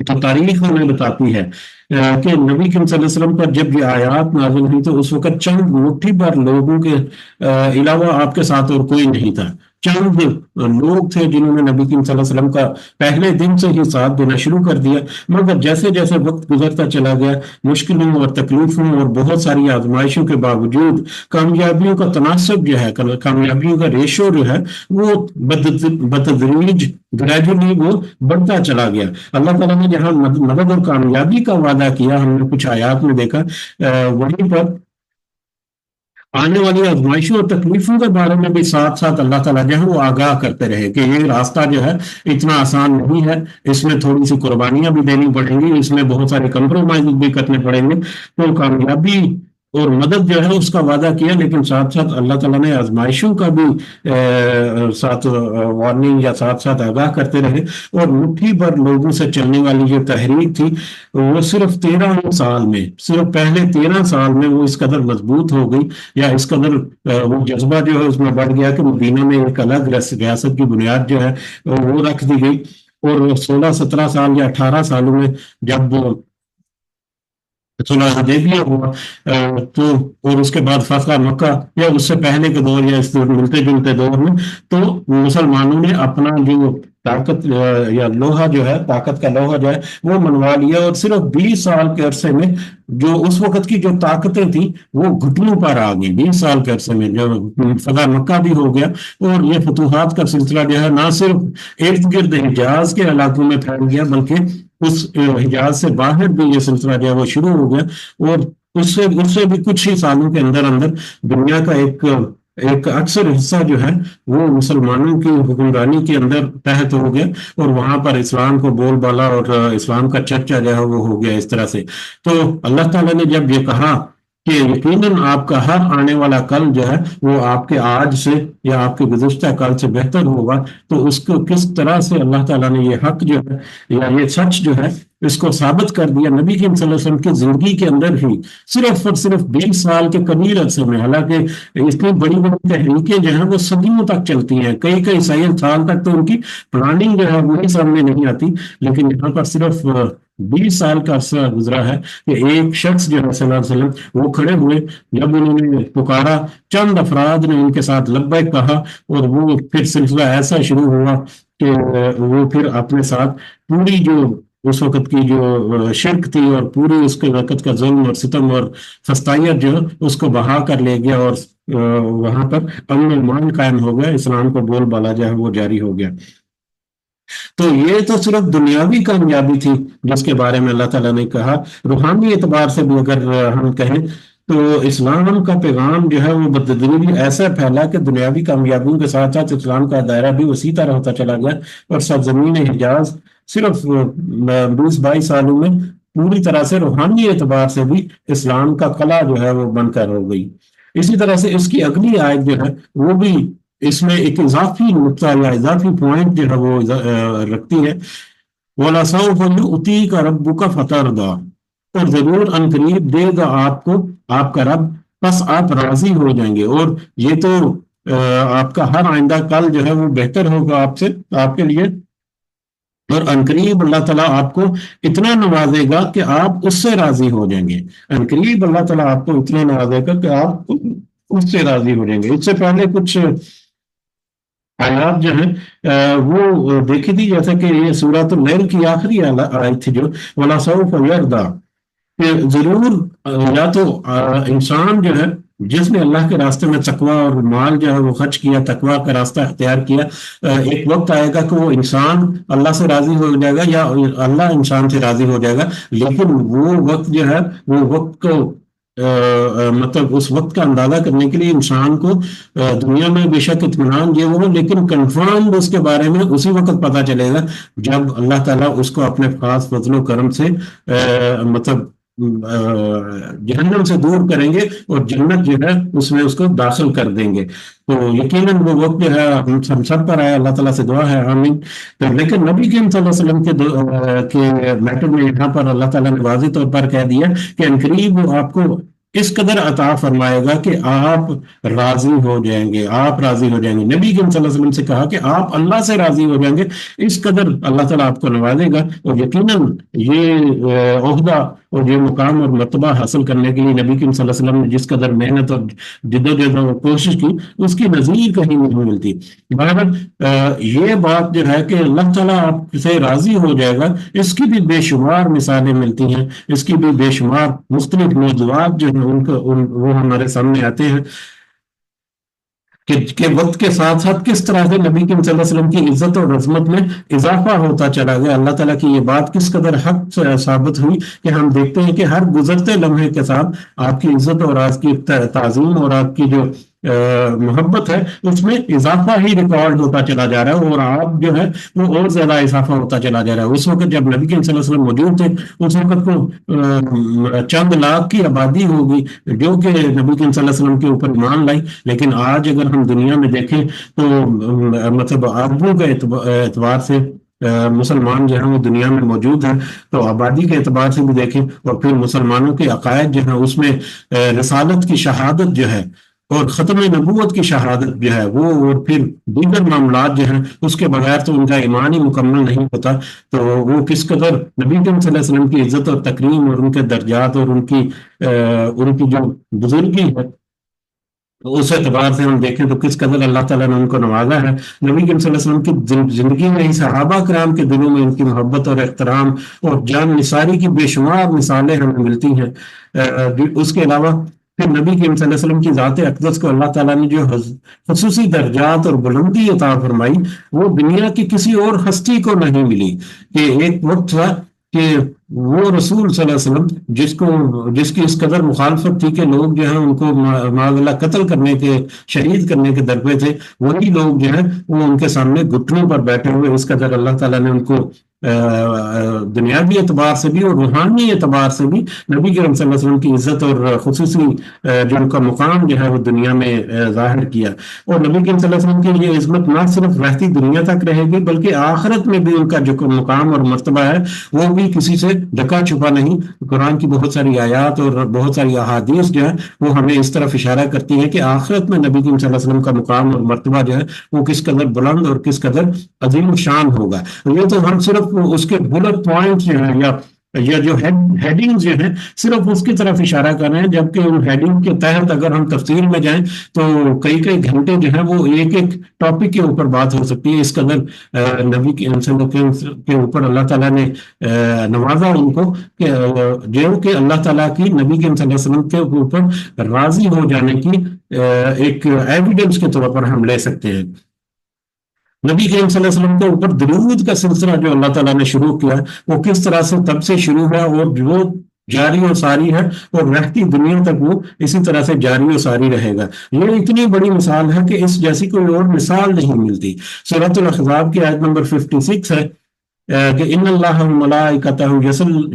تو تاریخ ہمیں بتاتی ہے کہ نبی کریم صلی اللہ علیہ وسلم پر جب یہ آیات نازل ہوئی تو اس وقت چند مٹھی بھر لوگوں کے علاوہ آپ کے ساتھ اور کوئی نہیں تھا. چند لوگ تھے جنہوں نے نبی کریم صلی اللہ علیہ وسلم کا پہلے دن سے ہی ساتھ دینا شروع کر دیا. مگر جیسے جیسے وقت گزرتا چلا گیا، مشکلوں اور تکلیفوں اور بہت ساری آزمائشوں کے باوجود کامیابیوں کا تناسب جو ہے، کامیابیوں کا ریشو جو ہے وہ بتدریج گریجولی وہ بڑھتا چلا گیا. اللہ تعالیٰ نے جہاں مدد اور کامیابی کا وعدہ کیا، ہم نے کچھ آیات میں دیکھا، وہیں پر آنے والی آزمائشوں اور تکلیفوں کے بارے میں بھی ساتھ ساتھ اللہ تعالیٰ جو ہے وہ آگاہ کرتے رہے کہ یہ راستہ جو ہے اتنا آسان نہیں ہے، اس میں تھوڑی سی قربانیاں بھی دینی پڑیں گی، اس میں بہت سارے کمپرومائز بھی کرنے پڑیں گے. تو کامیابی اور مدد جو ہے اس کا وعدہ کیا، لیکن ساتھ ساتھ اللہ تعالیٰ نے آزمائشوں کا بھی ساتھ وارننگ یا ساتھ ساتھ آگاہ کرتے رہے. اور مٹھی بھر لوگوں سے چلنے والی جو تحریک تھی وہ صرف 13 سال میں، صرف پہلے 13 سال میں وہ اس قدر مضبوط ہو گئی، یا اس قدر وہ جذبہ جو ہے اس میں بڑھ گیا کہ مدینہ میں ایک الگ ریاست کی بنیاد جو ہے وہ رکھ دی گئی. اور 16 17 سال یا 18 سالوں میں جب صلح حدیبیہ ہوا تو، اور اس کے بعد فتح مکہ یا اس سے پہلے کے دور یا اس ملتے جلتے دور میں، تو مسلمانوں نے اپنا جو طاقت یا لوہا جو ہے، طاقت کا لوہا جو ہے وہ منوا لیا. اور صرف 20 سال کے عرصے میں جو اس وقت کی جو طاقتیں تھیں وہ گھٹنوں پر آ گئی. 20 سال کے عرصے میں جو فتح مکہ بھی ہو گیا، اور یہ فتوحات کا سلسلہ جو ہے نہ صرف ارد گرد حجاز کے علاقوں میں پھیل گیا بلکہ اس حجاز سے باہر بھی یہ سلسلہ جو ہے وہ شروع ہو گیا. اور اس سے بھی کچھ ہی سالوں کے اندر اندر دنیا کا ایک اکثر حصہ جو ہے وہ مسلمانوں کی حکمرانی کے اندر تحت ہو گیا، اور وہاں پر اسلام کو بول بالا اور اسلام کا چرچا جو ہے وہ ہو گیا اس طرح سے. تو اللہ تعالیٰ نے جب یہ کہا کہ یقیناً آپ کا ہر آنے والا کل جو ہے وہ آپ کے آج سے یا آپ کے گزشتہ کل سے بہتر ہوگا، تو اس کو کس طرح سے اللہ تعالیٰ نے یہ حق جو ہے یا یہ سچ جو ہے اس کو ثابت کر دیا نبی کریم صلی اللہ علیہ وسلم کی زندگی کے اندر ہی، صرف اور صرف 20 سال کے قلیل عرصے میں. حالانکہ اتنی بڑی بڑی تحریکیں جو ہیں وہ صدیوں تک چلتی ہیں، کئی کئی سال تک تو ان کی پلاننگ جو ہے وہی سامنے نہیں آتی، لیکن یہاں پر صرف 20 سال کا عرصہ گزرا ہے کہ ایک شخص جو ہے صلی اللہ علیہ وسلم وہ کھڑے ہوئے، جب انہوں نے پکارا چند افراد نے ان کے ساتھ لبیک کہا، اور وہ پھر سلسلہ ایسا شروع ہوا کہ وہ پھر اپنے ساتھ پوری جو اس وقت کی جو شرک تھی اور پوری اس کے وقت کا ظلم اور ستم اور فسطائیت جو اس کو بہا کر لے گیا، اور وہاں پر امن و امان قائم ہو گیا، اسلام کو بول بالا جو ہے وہ جاری ہو گیا. تو یہ تو صرف دنیاوی کامیابی تھی جس کے بارے میں اللہ تعالیٰ نے کہا. روحانی اعتبار سے بھی اگر ہم کہیں تو اسلام کا پیغام جو ہے وہ بتدریج ایسا پھیلا کہ دنیاوی کامیابیوں کے ساتھ ساتھ اسلام کا دائرہ بھی وسیع طرح ہوتا چلا گیا، اور سرزمین حجاز صرف 20 22 سالوں میں پوری طرح سے روحانی اعتبار سے بھی اسلام کا قلعہ جو ہے وہ بن کر ہو گئی. اسی طرح سے اس کی اگلی آیت جو ہے وہ بھی اس میں ایک اضافی نقطہ یا اضافی پوائنٹ جو ہے وہ رکھتی ہے. وَلَسَوْفَ يُؤْتِيكَ رَبُّكَ فَتَرْضَىٰ، اور ضرور ان قریب دے گا آپ کو آپ کا رب، پس آپ راضی ہو جائیں گے. اور یہ تو آپ کا ہر آئندہ کل جو ہے وہ بہتر ہوگا آپ سے، آپ کے لیے. اور عنقریب اللہ تعالیٰ آپ کو اتنا نوازے گا کہ آپ اس سے راضی ہو جائیں گے. عنقریب اللہ تعالیٰ آپ کو اتنا نوازے گا کہ آپ اس سے راضی ہو جائیں گے. اس سے پہلے کچھ آیات جو ہیں وہ دیکھی تھی، جیسا کہ یہ سورۃ اللیل کی آخری آیت تھی جو وَلَسَوْفَ يَرْضَىٰ، کہ ضرور یا تو انسان جو ہے جس نے اللہ کے راستے میں تقویٰ اور مال جو ہے وہ خرچ کیا، تقویٰ کا راستہ اختیار کیا، ایک وقت آئے گا کہ وہ انسان اللہ سے راضی ہو جائے گا یا اللہ انسان سے راضی ہو جائے گا. لیکن وہ وقت جو ہے وہ وقت کو مطلب اس وقت کا اندازہ کرنے کے لیے انسان کو دنیا میں بے شک اطمینان یہ وہ، لیکن کنفرم اس کے بارے میں اسی وقت پتہ چلے گا جب اللہ تعالیٰ اس کو اپنے خاص فضل و کرم سے مطلب جہنم سے دور کریں گے اور جنت جو ہے اس میں اس کو داخل کر دیں گے. تو یقیناً وہ وقت جو ہے ہم سب پر آیا، اللہ تعالیٰ سے دعا ہے آمین. تو لیکن نبی کریم صلی اللہ علیہ وسلم کے میٹر میں یہاں پر اللہ تعالیٰ نے واضح طور پر کہہ دیا کہ عنقریب آپ کو اس قدر عطا فرمائے گا کہ آپ راضی ہو جائیں گے، آپ راضی ہو جائیں گے۔ نبی کریم صلی اللہ علیہ وسلم سے کہا کہ آپ اللہ سے راضی ہو جائیں گے، اس قدر اللہ تعالیٰ آپ کو نوازے گا۔ اور یقیناً یہ عہدہ اور یہ مقام اور مرتبہ حاصل کرنے کے لیے نبی کریم صلی اللہ علیہ وسلم نے جس قدر محنت اور جدوجہد اور کوشش کی، اس کی نظیر کہیں نہیں ملتی۔ بہرحال یہ بات جو ہے کہ اللہ تعالیٰ آپ سے راضی ہو جائے گا، اس کی بھی بے شمار مثالیں ملتی ہیں، اس کی بھی بے شمار مختلف موضوعات جو ہیں وہ ہمارے سامنے آتے ہیں کہ وقت کے ساتھ ساتھ کس طرح سے نبی کریم صلی اللہ علیہ وسلم کی عزت اور عظمت میں اضافہ ہوتا چلا گیا۔ اللہ تعالیٰ کی یہ بات کس قدر حق ثابت ہوئی کہ ہم دیکھتے ہیں کہ ہر گزرتے لمحے کے ساتھ آپ کی عزت اور آپ کی تعظیم اور آپ کی جو محبت ہے اس میں اضافہ ہی ریکارڈ ہوتا چلا جا رہا ہے، اور آپ جو ہے وہ اور زیادہ اضافہ ہوتا چلا جا رہا ہے۔ اس وقت جب نبی کریم صلی اللہ علیہ وسلم موجود تھے، اس وقت کو چند لاکھ کی آبادی ہوگی جو کہ نبی کریم صلی اللہ علیہ وسلم کے اوپر ایمان لائی، لیکن آج اگر ہم دنیا میں دیکھیں تو مطلب اربوں کے اعتبار سے مسلمان جو ہیں وہ دنیا میں موجود ہیں، تو آبادی کے اعتبار سے بھی دیکھیں، اور پھر مسلمانوں کے عقائد جو ہیں اس میں رسالت کی شہادت جو ہے اور ختم نبوت کی شہادت جو ہے وہ، اور پھر دیگر معاملات جو ہیں اس کے بغیر تو ان کا ایمان ہی مکمل نہیں ہوتا۔ تو وہ کس قدر نبی کریم صلی اللہ علیہ وسلم کی عزت اور تکریم اور ان کے درجات اور ان کی جو بزرگی ہے، اس اعتبار سے ہم دیکھیں تو کس قدر اللہ تعالیٰ نے ان کو نوازا ہے۔ نبی کریم صلی اللہ علیہ وسلم کی زندگی میں ہی صحابہ کرام کے دلوں میں ان کی محبت اور احترام اور جان نثاری کی بے شمار مثالیں ہمیں ملتی ہیں۔ اس کے علاوہ پھر نبی کریم صلی اللہ علیہ وسلم کی ذات اقدس کو اللہ تعالیٰ نے جو خصوصی درجات اور بلندی عطا فرمائی، وہ دنیا کی کسی اور ہستی کو نہیں ملی۔ کہ ایک وقت تھا کہ وہ رسول صلی اللہ علیہ وسلم جس کی اس قدر مخالفت تھی کہ لوگ جو ہیں ان کو معاذ اللہ قتل کرنے کے، شہید کرنے کے درپے تھے، وہی لوگ جو ہیں وہ ان کے سامنے گھٹنوں پر بیٹھے ہوئے، اس قدر اللہ تعالیٰ نے ان کو دنیاوی اعتبار سے بھی اور روحانی اعتبار سے بھی نبی کریم صلی اللہ علیہ وسلم کی عزت اور خصوصی جو ان کا مقام جو ہے وہ دنیا میں ظاہر کیا۔ اور نبی کریم صلی اللہ علیہ وسلم کی یہ عظمت نہ صرف رہتی دنیا تک رہے گی، بلکہ آخرت میں بھی ان کا جو مقام اور مرتبہ ہے وہ بھی کسی سے ڈھکا چھپا نہیں۔ قرآن کی بہت ساری آیات اور بہت ساری احادیث جو ہے وہ ہمیں اس طرف اشارہ کرتی ہیں کہ آخرت میں نبی کریم صلی اللہ علیہ وسلم کا مقام اور مرتبہ جو ہے وہ کس قدر بلند اور کس قدر عظیم شان ہوگا۔ یہ تو ہم صرف اس کے بلٹ پوائنٹ جو ہیں یا جو ہیڈنگ جو ہیں صرف اس کی طرف اشارہ کر رہے ہیں، جبکہ ان ہیڈنگ کے تحت اگر ہم تفصیل میں جائیں تو کئی گھنٹے جو ہیں وہ ایک ٹاپک کے اوپر بات ہو سکتی ہے۔ اس قدر نبی کے اوپر اللہ تعالیٰ نے نوازا ان کو کہ جو کہ اللہ تعالیٰ کی نبی کے صلی اللہ علیہ وسلم کے اوپر راضی ہو جانے کی ایک ایویڈنس کے طور پر ہم لے سکتے ہیں۔ نبی کریم صلی اللہ علیہ وسلم کے اوپر درود کا سلسلہ جو اللہ تعالیٰ نے شروع کیا وہ کس طرح سے تب سے شروع ہوا اور جو جاری و ساری ہے اور رہتی دنیا تک وہ اسی طرح سے جاری و ساری رہے گا۔ یہ اتنی بڑی مثال ہے کہ اس جیسی کوئی اور مثال نہیں ملتی۔ سورۃ الاحزاب کی آیت نمبر 56 ہے کہ ان اللہ وملائکتہ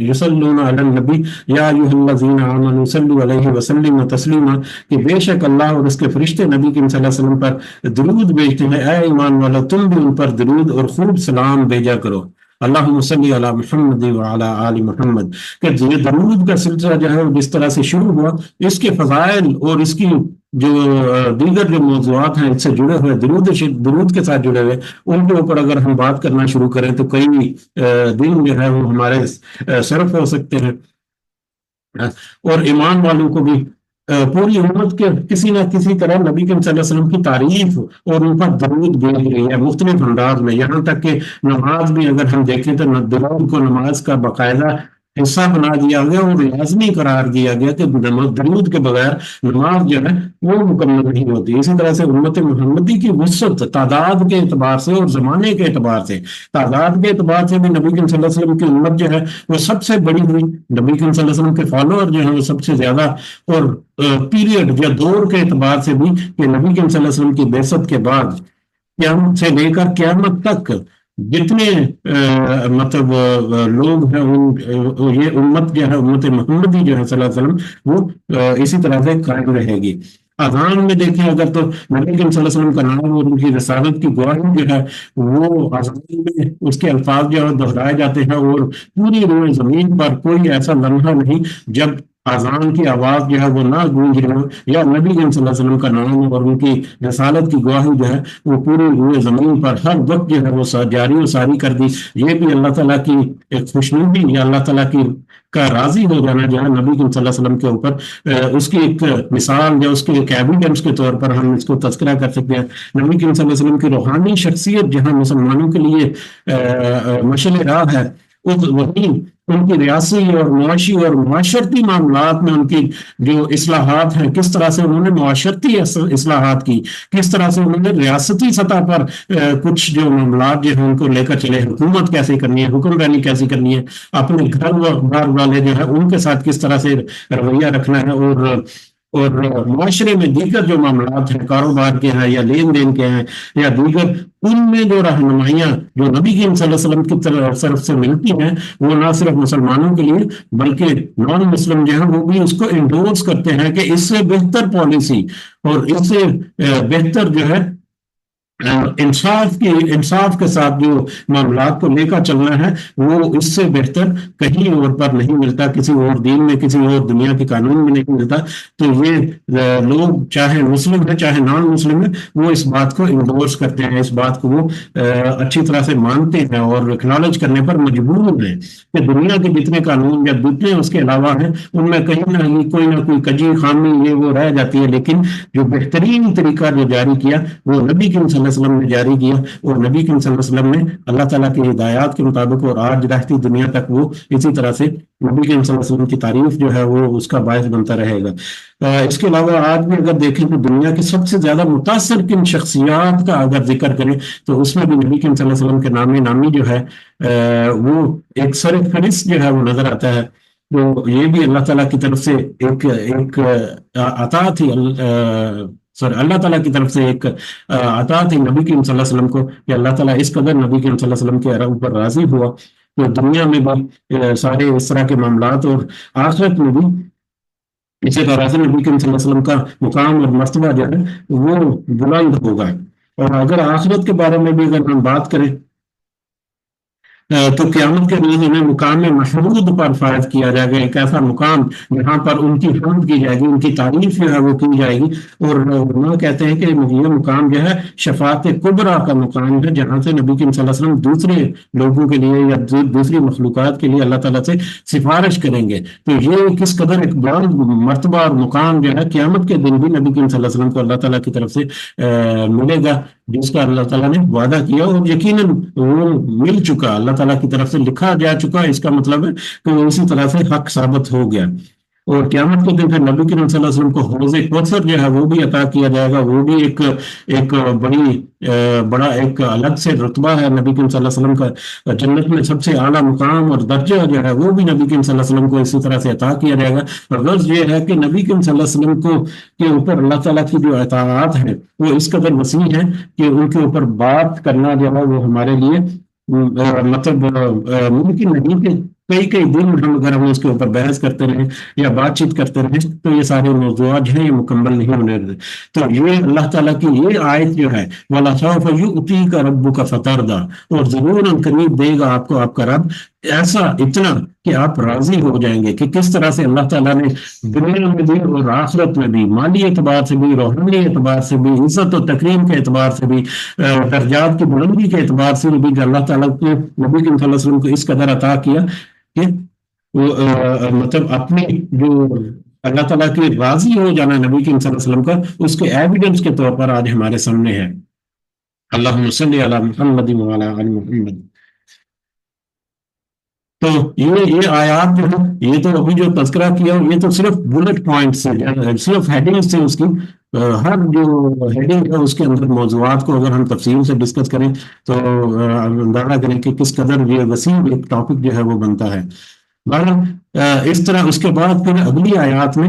یصلون علی النبی یا ایھا الذین آمنوا صلوا علیہ وسلموا تسلیما، کہ بے شک اللہ اور اس کے فرشتے نبی کریم صلی اللہ علیہ وسلم پر درود بھیجتے ہیں، اے ایمان والو تم بھی ان پر درود اور خوب سلام بھیجا کرو۔ اللہم صلی علی محمد وعلی آل محمد، کہ یہ درود کا سلسلہ جو ہے جس طرح سے شروع ہوا، اس کے فضائل اور اس کی جو دیگر جو موضوعات ہیں اس سے جڑے ہوئے درود کے ساتھ جڑے ہوئے، ان کے اوپر اگر ہم بات کرنا شروع کریں تو کئی دن جو ہے وہ ہمارے صرف ہو سکتے ہیں۔ اور ایمان والوں کو بھی پوری امت کے کسی نہ کسی طرح نبی کریم صلی اللہ علیہ وسلم کی تعریف اور ان پر درود بھیج رہی ہے مختلف انداز میں، یہاں تک کہ نماز بھی اگر ہم دیکھیں تو درود کو نماز کا باقاعدہ حصہ بنا دیا گیا اور لازمی قرار دیا گیا کہ درود کے بغیر نماز جو ہے وہ مکمل نہیں ہوتی۔ اسی طرح سے امت محمدی کی وسعت تعداد کے اعتبار سے اور زمانے کے اعتبار سے، تعداد کے اعتبار سے بھی نبی کریم صلی اللہ علیہ وسلم کی امت جو ہے وہ سب سے بڑی ہوئی، نبی کریم صلی اللہ علیہ وسلم کے فالوور جو ہیں وہ سب سے زیادہ، اور پیریڈ یا دور کے اعتبار سے بھی کہ نبی کریم صلی اللہ علیہ وسلم کی بعثت کے بعد قیامت سے لے کر قیامت تک جتنے مطلب لوگ ہیں یہ امت جو ہے امت محمدی جو ہے صلی اللہ علیہ وسلم وہ اسی طرح سے قائم رہے گی۔ اذان میں دیکھیں اگر تو نبی کریم صلی اللہ علیہ وسلم کا نام اور ان کی رسالت کی گواہی جو ہے وہ اذان میں اس کے الفاظ جو ہے دہرائے جاتے ہیں، اور پوری روئے زمین پر کوئی ایسا لمحہ نہیں جب اذان کی آواز جو ہے وہ نہ گونج رہی ہو، یا نبی کریم صلی اللہ علیہ وسلم کا نام اور ان کی رسالت کی گواہی جو ہے وہ پوری ہوئے زمین پر ہر وقت جو ہے وہ جاری و ساری کر دی، یہ بھی اللہ تعالیٰ کی ایک خوشنودی یا اللہ تعالیٰ کی کا راضی ہو جانا جو ہے نبی کریم صلی اللہ علیہ وسلم کے اوپر، اس کی ایک مثال یا اس کی ایک ایویڈنس کے طور پر ہم اس کو تذکرہ کر سکتے ہیں۔ نبی کریم صلی اللہ علیہ وسلم کی روحانی شخصیت جہاں مسلمانوں کے لیے مشعل راہ ہے، وہیں ان کی ریاسی اور معاشی اور معاشرتی معاملات میں ان کی جو اصلاحات ہیں، کس طرح سے انہوں نے معاشرتی اصلاحات کی، کس طرح سے انہوں نے ریاستی سطح پر کچھ جو معاملات جو ہیں ان کو لے کر چلے، حکومت کیسے کرنی ہے، حکمرانی کیسے کرنی ہے، اپنے گھر بار والے جو ہے ان کے ساتھ کس طرح سے رویہ رکھنا ہے، اور معاشرے میں دیگر جو معاملات ہیں، کاروبار کے ہیں یا لین دین کے ہیں یا دیگر، ان میں جو رہنمائیاں جو نبی کریم صلی اللہ علیہ وسلم کی طرف سے ملتی ہیں، وہ نہ صرف مسلمانوں کے لیے بلکہ نان مسلم جو ہیں وہ بھی اس کو انڈورس کرتے ہیں کہ اس سے بہتر پالیسی اور اس سے بہتر جو ہے انصاف کے ساتھ جو معاملات کو لے کر چلنا ہے، وہ اس سے بہتر کہیں اور پر نہیں ملتا، کسی اور دین میں، کسی اور دنیا کے قانون میں نہیں ملتا۔ تو یہ لوگ چاہے مسلم ہے چاہے نان مسلم ہے، وہ اس بات کو انڈورس کرتے ہیں، اس بات کو وہ اچھی طرح سے مانتے ہیں اور اکنالج کرنے پر مجبور ہیں کہ دنیا کے جتنے قانون یا جتنے اس کے علاوہ ہیں، ان میں کہیں نہ کوئی کجی خامی یہ وہ رہ جاتی ہے، لیکن جو بہترین طریقہ جو جاری کیا وہ نبی کریم صلی اللہ علیہ وسلم نے جاری کیا، اور نبی کریم صلی اللہ علیہ وسلم نے اللہ تعالیٰ کی ہدایات کے مطابق، اور آج رہتی دنیا تک وہ اسی طرح سے نبی کریم صلی اللہ علیہ وسلم کی تعریف جو ہے وہ اس کا باعث بنتا رہے گا۔ اس کے علاوہ آج بھی اگر دیکھیں تو دنیا کی سب سے زیادہ متاثر کن شخصیات کا اگر ذکر کریں تو اس میں بھی نبی کریم صلی اللہ علیہ وسلم کے نامی جو ہے وہ ایک سر فہرست جو ہے وہ نظر آتا ہے۔ تو یہ بھی اللہ تعالیٰ کی طرف سے ایک عطا تھی، اللہ تعالیٰ کی طرف سے ایک عطا تھی نبی کریم صلی اللہ علیہ وسلم کو، کہ اللہ تعالیٰ اس قدر نبی کریم صلی اللہ علیہ وسلم کے اوپر راضی ہوا تو دنیا میں بھی سارے اس طرح کے معاملات اور آخرت میں بھی اسی طرح سے نبی کریم صلی اللہ علیہ وسلم کا مقام اور مرتبہ جو ہے وہ بلند ہوگا۔ اور اگر آخرت کے بارے میں بھی اگر ہم بات کریں تو قیامت کے روز انہیں مقام محمود پر فائز کیا جائے گا، ایک ایسا مقام جہاں پر ان کی حمد کی جائے گی، ان کی تعریف جو ہے وہ کی جائے گی، اور علماء کہتے ہیں کہ یہ مقام جو ہے شفاعت کبریٰ کا مقام ہے، جہاں سے نبی کریم صلی اللہ علیہ وسلم دوسرے لوگوں کے لیے یا دوسری مخلوقات کے لیے اللہ تعالیٰ سے سفارش کریں گے۔ تو یہ کس قدر ایک بڑا مرتبہ اور مقام جو ہے قیامت کے دن بھی نبی کریم صلی اللہ علیہ وسلم کو اللہ تعالیٰ کی طرف سے ملے گا، جس کا اللہ تعالیٰ نے وعدہ کیا، اور یقیناً وہ مل چکا، اللہ تعالیٰ کی طرف سے لکھا جا چکا، اس کا مطلب ہے کہ وہ اسی طرح سے حق ثابت ہو گیا۔ اور قیامت کے دن پھر نبی کریم صلی اللہ علیہ وسلم کو حوض کوثر جو ہے وہ بھی عطا کیا جائے گا، وہ بھی ایک بڑا ایک الگ سے رتبہ ہے نبی کریم صلی اللہ علیہ وسلم کا، جنت میں سب سے اعلیٰ مقام اور درجہ جو ہے وہ بھی نبی کریم صلی اللہ علیہ وسلم کو اسی طرح سے عطا کیا جائے گا۔ اور غرض یہ ہے کہ نبی کریم صلی اللہ علیہ وسلم کے اوپر اللہ تعالیٰ کی جو اطاعات ہیں وہ اس قدر وسیع ہیں کہ ان کے اوپر بات کرنا جو ہے وہ ہمارے لیے مطلب ممکن نہیں کہ کئی دن اگر ہم اس کے اوپر بحث کرتے رہیں یا بات چیت کرتے رہیں تو یہ سارے موضوعات ہیں یہ مکمل نہیں ہونے دیتے۔ تو یہ اللہ تعالیٰ کی یہ آیت جو ہے وَلَسَوْفَ يُؤْتِيكَ رَبُّكَ فَتَرْضَىٰ، اور ضرور قریب دے گا آپ کو آپ کا رب ایسا اتنا کہ آپ راضی ہو جائیں گے، کہ کس طرح سے اللہ تعالیٰ نے دنیا میں بھی اور آخرت میں بھی، مالی اعتبار سے بھی، روحانی اعتبار سے بھی، عزت و تکریم کے اعتبار سے بھی، درجات کی بلندی کے اعتبار سے بھی اللہ تعالیٰ نے نبی کریم صلی اللہ علیہ وسلم کو اس قدر عطا کیا کہ وہ مطلب اپنی جو اللہ تعالیٰ کی راضی ہو جانا نبی کریم صلی اللہ علیہ وسلم کا، اس کے ایویڈنس کے طور پر آج ہمارے سامنے ہے۔ اللہم صلی علی محمد وعلی آل محمد۔ تو یہ آیات جو ہے، یہ تو ابھی جو تذکرہ کیا یہ تو صرف بلٹ پوائنٹس سے، صرف ہیڈنگ سے، اس کی ہر جو ہیڈنگ ہے اس کے اندر موضوعات کو اگر ہم تفصیل سے ڈسکس کریں تو اندازہ کریں کہ کس قدر یہ وسیع ایک ٹاپک جو ہے وہ بنتا ہے۔ بہرحال اس طرح اس کے بعد پھر اگلی آیات میں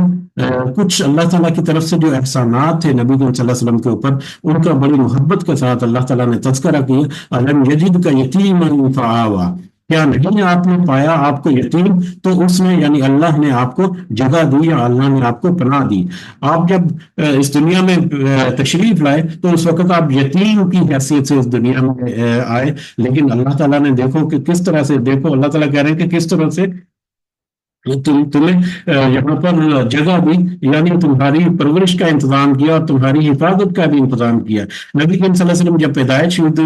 کچھ اللہ تعالیٰ کی طرف سے جو احسانات تھے نبی صلی اللہ علیہ وسلم کے اوپر، ان کا بڑی محبت کے ساتھ اللہ تعالیٰ نے تذکرہ کیا۔ الم یجدک یتیما فآویٰ، کیا نہیں آپ نے پایا آپ کو یتیم تو اس نے یعنی اللہ نے آپ کو جگہ دی، یا اللہ نے آپ کو پناہ دی۔ آپ جب اس دنیا میں تشریف لائے تو اس وقت آپ یتیم کی حیثیت سے اس دنیا میں آئے، لیکن اللہ تعالیٰ نے دیکھو کہ کس طرح سے، دیکھو اللہ تعالیٰ کہہ رہے ہیں کہ کس طرح سے تمہیں یہاں پر جگہ دی، یعنی تمہاری پرورش کا انتظام کیا اور تمہاری حفاظت کا بھی انتظام کیا۔ نبی کریم صلی اللہ علیہ وسلم جب پیدائش ہوئی تو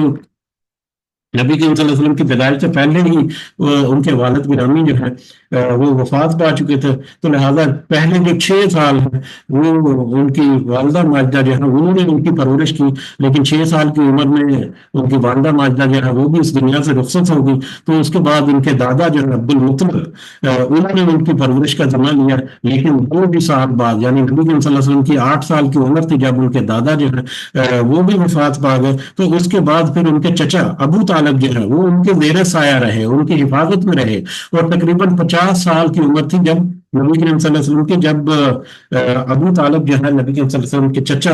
نبی کریم صلی اللہ علیہ وسلم کی پیدائش سے پہلے ہی ان کے والد گرامی جو ہے وہ وفات پا چکے تھے، تو لہٰذا پہلے جو 6 سال ہیں وہ ان کی والدہ ماجدہ جو ہے انہوں نے ان کی پرورش کی، لیکن 6 سال کی عمر میں ان کی والدہ ماجدہ جو ہے وہ بھی اس دنیا سے رخصت ہو گئی، تو اس کے بعد ان کے دادا جو ہے عبد المطلب انہوں نے ان کی پرورش کا ذمہ لیا، لیکن 2 سال بعد یعنی نبی کریم صلی اللہ علیہ وسلم کی 8 سال کی عمر تھی جب ان کے دادا جو ہے وہ بھی وفات پا گئے، تو اس کے بعد پھر ان کے چچا ابو طالب جو ہے وہ ان کے زیر سایہ رہے، ان کی حفاظت میں رہے، اور تقریباً 50 سال کی عمر تھی جب نبی کریم صلی اللہ علیہ وسلم کے جب ابو طالب جو ہے نبی کریم صلی اللہ علیہ وسلم کے چچا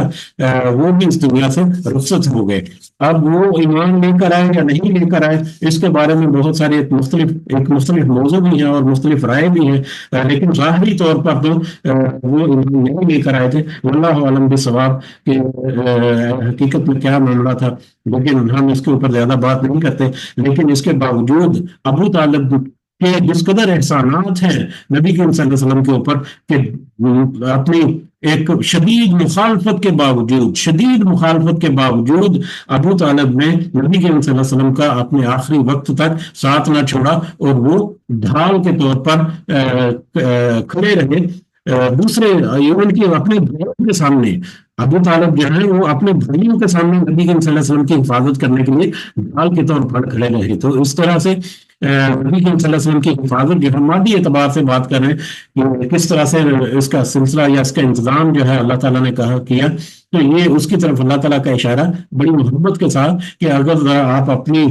وہ بھی اس دنیا سے رخصت ہو گئے۔ اب وہ ایمان لے کر آئے یا نہیں لے کر آئے، اس کے بارے میں بہت سارے ایک مختلف موضوع بھی ہیں اور مختلف رائے بھی ہیں، لیکن ظاہری طور پر تو وہ ایمان نہیں لے کر آئے تھے، واللہ عالم بالصواب کہ حقیقت میں کیا معاملہ تھا، لیکن ہم اس کے اوپر زیادہ بات نہیں کرتے۔ لیکن اس کے باوجود ابو طالب کے جس قدر احسانات ہیں نبی کریم صلی اللہ علیہ وسلم کے اوپر کہ اپنی ایک شدید مخالفت کے باوجود ابو طالب نے نبی کریم صلی اللہ علیہ وسلم کا اپنے آخری وقت تک ساتھ نہ چھوڑا، اور وہ ڈھال کے طور پر کھڑے رہے دوسرے ایون کی اپنے بھائیوں کے سامنے۔ ابو طالب جو ہے وہ اپنے بھائیوں کے سامنے نبی کریم صلی اللہ علیہ وسلم کی حفاظت کرنے کے لیے ڈھال کے طور پر کھڑے رہے۔ تو اس طرح سے نبی کریم صلی اللہ علیہ وسلم کی حفاظت جو ہے مادی اعتبار سے بات کر رہے ہیں کہ کس طرح سے اس کا سلسلہ یا اس کا انتظام جو ہے اللہ تعالیٰ نے کیا، تو یہ اس کی طرف اللہ تعالیٰ کا اشارہ بڑی محبت کے ساتھ کہ اگر آپ اپنی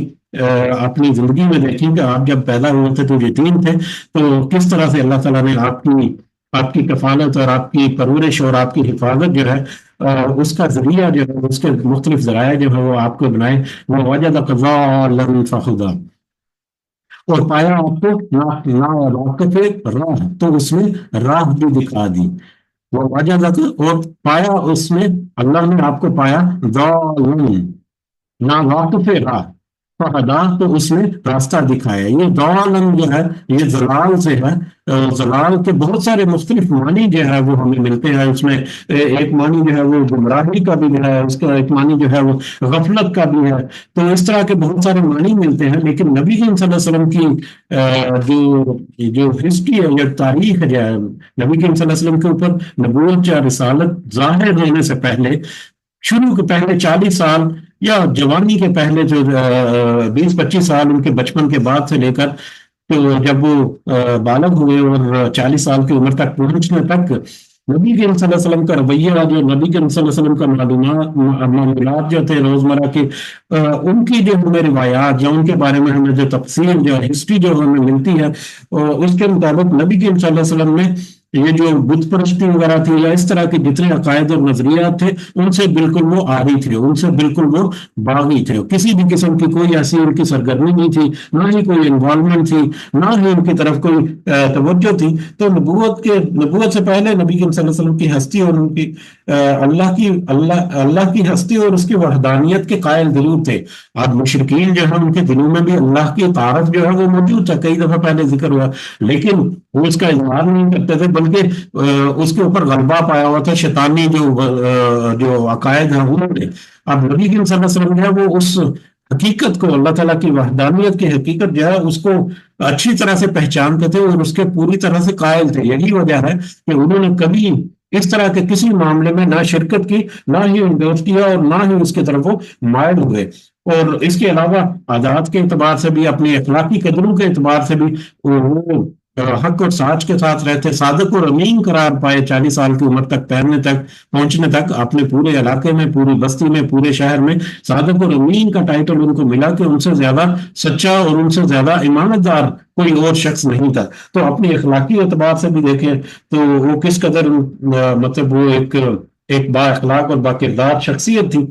زندگی میں دیکھیں کہ آپ جب پیدا ہوئے تھے تو یتیم تھے، تو کس طرح سے اللہ تعالیٰ نے آپ کی کفالت اور آپ کی پرورش اور آپ کی حفاظت جو ہے اس کا ذریعہ جو ہے اس کے مختلف ذرائع جو ہے وہ آپ کو بنائے۔ وہ وجدک ضالا فہدی، اور پایا آپ کو ناواقف راہ، تو اس میں راہ بھی دکھا دی۔ وہ وجدک، اور پایا اس میں اللہ نے آپ کو پایا ضالا، ناواقف راہ، فہدا، تو اس نے راستہ دکھایا۔ یہ ضالن جو ہے یہ زلال سے ہے، زلال کے بہت سارے مختلف معنی جو ہے وہ ہمیں ملتے ہیں، اس میں ایک معنی جو ہے وہ گمراہی کا بھی ہے، اس کا ایک معنی جو ہے وہ غفلت کا بھی ہے، تو اس طرح کے بہت سارے معنی ملتے ہیں۔ لیکن نبی کریم صلی اللہ علیہ وسلم کی جو ہسٹری ہے یا تاریخ ہے، نبی کریم صلی اللہ علیہ وسلم کے اوپر نبوت یا رسالت ظاہر ہونے سے پہلے شروع کے پہلے 40 سال یا جوانی کے پہلے جو 20-25 سال ان کے بچپن کے بعد سے لے کر تو جب وہ بالغ ہوئے اور 40 سال کی عمر تک پہنچنے تک نبی کریم صلی اللہ علیہ وسلم کا رویہ، جو نبی کریم صلی اللہ علیہ وسلم کا معاملات جو تھے روزمرہ کے، ان کی جو ہمیں روایات یا ان کے بارے میں ہمیں جو تفصیل جو ہسٹری جو ہمیں ملتی ہے اس کے مطابق نبی کریم صلی اللہ علیہ وسلم نے یہ جو بت پرستی وغیرہ تھی یا اس طرح کے جتنے عقائد اور نظریات تھے ان سے بالکل وہ عاری تھے، ان سے بالکل وہ باغی تھے، کسی بھی قسم کی کوئی ایسی ان کی سرگرمی نہیں تھی، نہ ہی کوئی انوالومنٹ تھی، نہ ہی ان کی طرف کوئی توجہ تھی۔ تو نبوت سے پہلے نبی کریم صلی اللہ علیہ وسلم کی ہستی اور ان کی اللہ کی ہستی اور اس کی وحدانیت کے قائل ضرور تھے۔ اب مشرکین جو ہے ان کے دلوں میں بھی اللہ کی تعارف جو ہے وہ موجود تھا، کئی دفعہ پہلے ذکر ہوا، لیکن وہ اس کا اظہار نہیں کرتے تھے، بلکہ اس کے اوپر غلبہ پایا ہوا تھا شیطانی جو عقائد ہیں انہوں نے۔ اب نبی کریم صلی اللہ علیہ وسلم جو ہے وہ اس حقیقت کو، اللہ تعالیٰ کی وحدانیت کی حقیقت جو ہے اس کو اچھی طرح سے پہچانتے تھے اور اس کے پوری طرح سے قائل تھے۔ یہی وجہ ہے کہ انہوں نے کبھی اس طرح کے کسی معاملے میں نہ شرکت کی، نہ ہی انڈورس کیا اور نہ ہی اس کی طرف وہ مائل ہوئے۔ اور اس کے علاوہ عادات کے اعتبار سے بھی، اپنی اخلاقی قدروں کے اعتبار سے بھی وہ حق اور ساچ کے ساتھ رہتے، صادق اور امین قرار پائے 40 سال کی عمر تک پہنچنے تک اپنے پورے علاقے میں، پوری بستی میں، پورے شہر میں صادق اور امین کا ٹائٹل ان کو ملا کہ ان سے زیادہ سچا اور ان سے زیادہ امانت دار کوئی اور شخص نہیں تھا۔ تو اپنی اخلاقی اعتبار سے بھی دیکھیں تو وہ کس قدر مطلب وہ ایک با اخلاق اور با کردار شخصیت تھی۔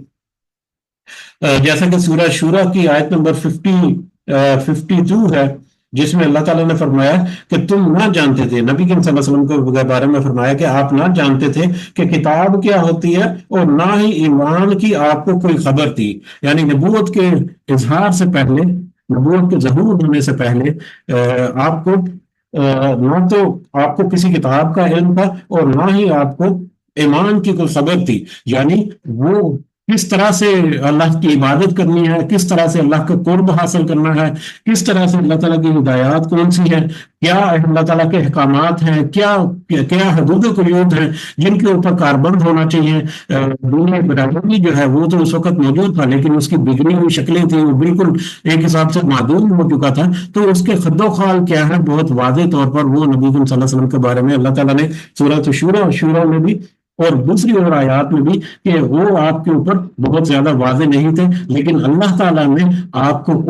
جیسا کہ سورہ شورا کی آیت نمبر 52 ہے، جس میں اللہ تعالیٰ نے فرمایا کہ تم نہ جانتے تھے، نبی کریم صلی اللہ علیہ وسلم کے بارے میں فرمایا کہ آپ نہ جانتے تھے کہ کتاب کیا ہوتی ہے اور نہ ہی ایمان کی آپ کو کوئی خبر تھی۔ یعنی نبوت کے اظہار سے پہلے، نبوت کے ظہور ہونے سے پہلے آپ کو نہ تو آپ کو کسی کتاب کا علم تھا اور نہ ہی آپ کو ایمان کی کوئی خبر تھی، یعنی وہ کس طرح سے اللہ کی عبادت کرنی ہے، کس طرح سے اللہ کا قرب حاصل کرنا ہے، کس طرح سے اللہ تعالیٰ کی ہدایات کون سی ہے، کیا اللہ تعالیٰ کے احکامات ہیں، کیا کیا حدود و قیود ہیں جن کے اوپر کاربند ہونا چاہیے۔ دین ابراہیمی جو ہے وہ تو اس وقت موجود تھا، لیکن اس کی بگڑی ہوئی شکلیں تھیں، وہ بالکل ایک حساب سے معدوم ہو چکا تھا۔ تو اس کے خد و خال کیا ہے، بہت واضح طور پر وہ نبی کریم صلی اللہ علیہ وسلم کے بارے میں اللہ تعالیٰ نے سورۃ شورى میں بھی اور دوسری اور آیات میں بھی کہ وہ آپ کے اوپر بہت زیادہ واضح نہیں تھے، لیکن اللہ تعالیٰ نے آپ کو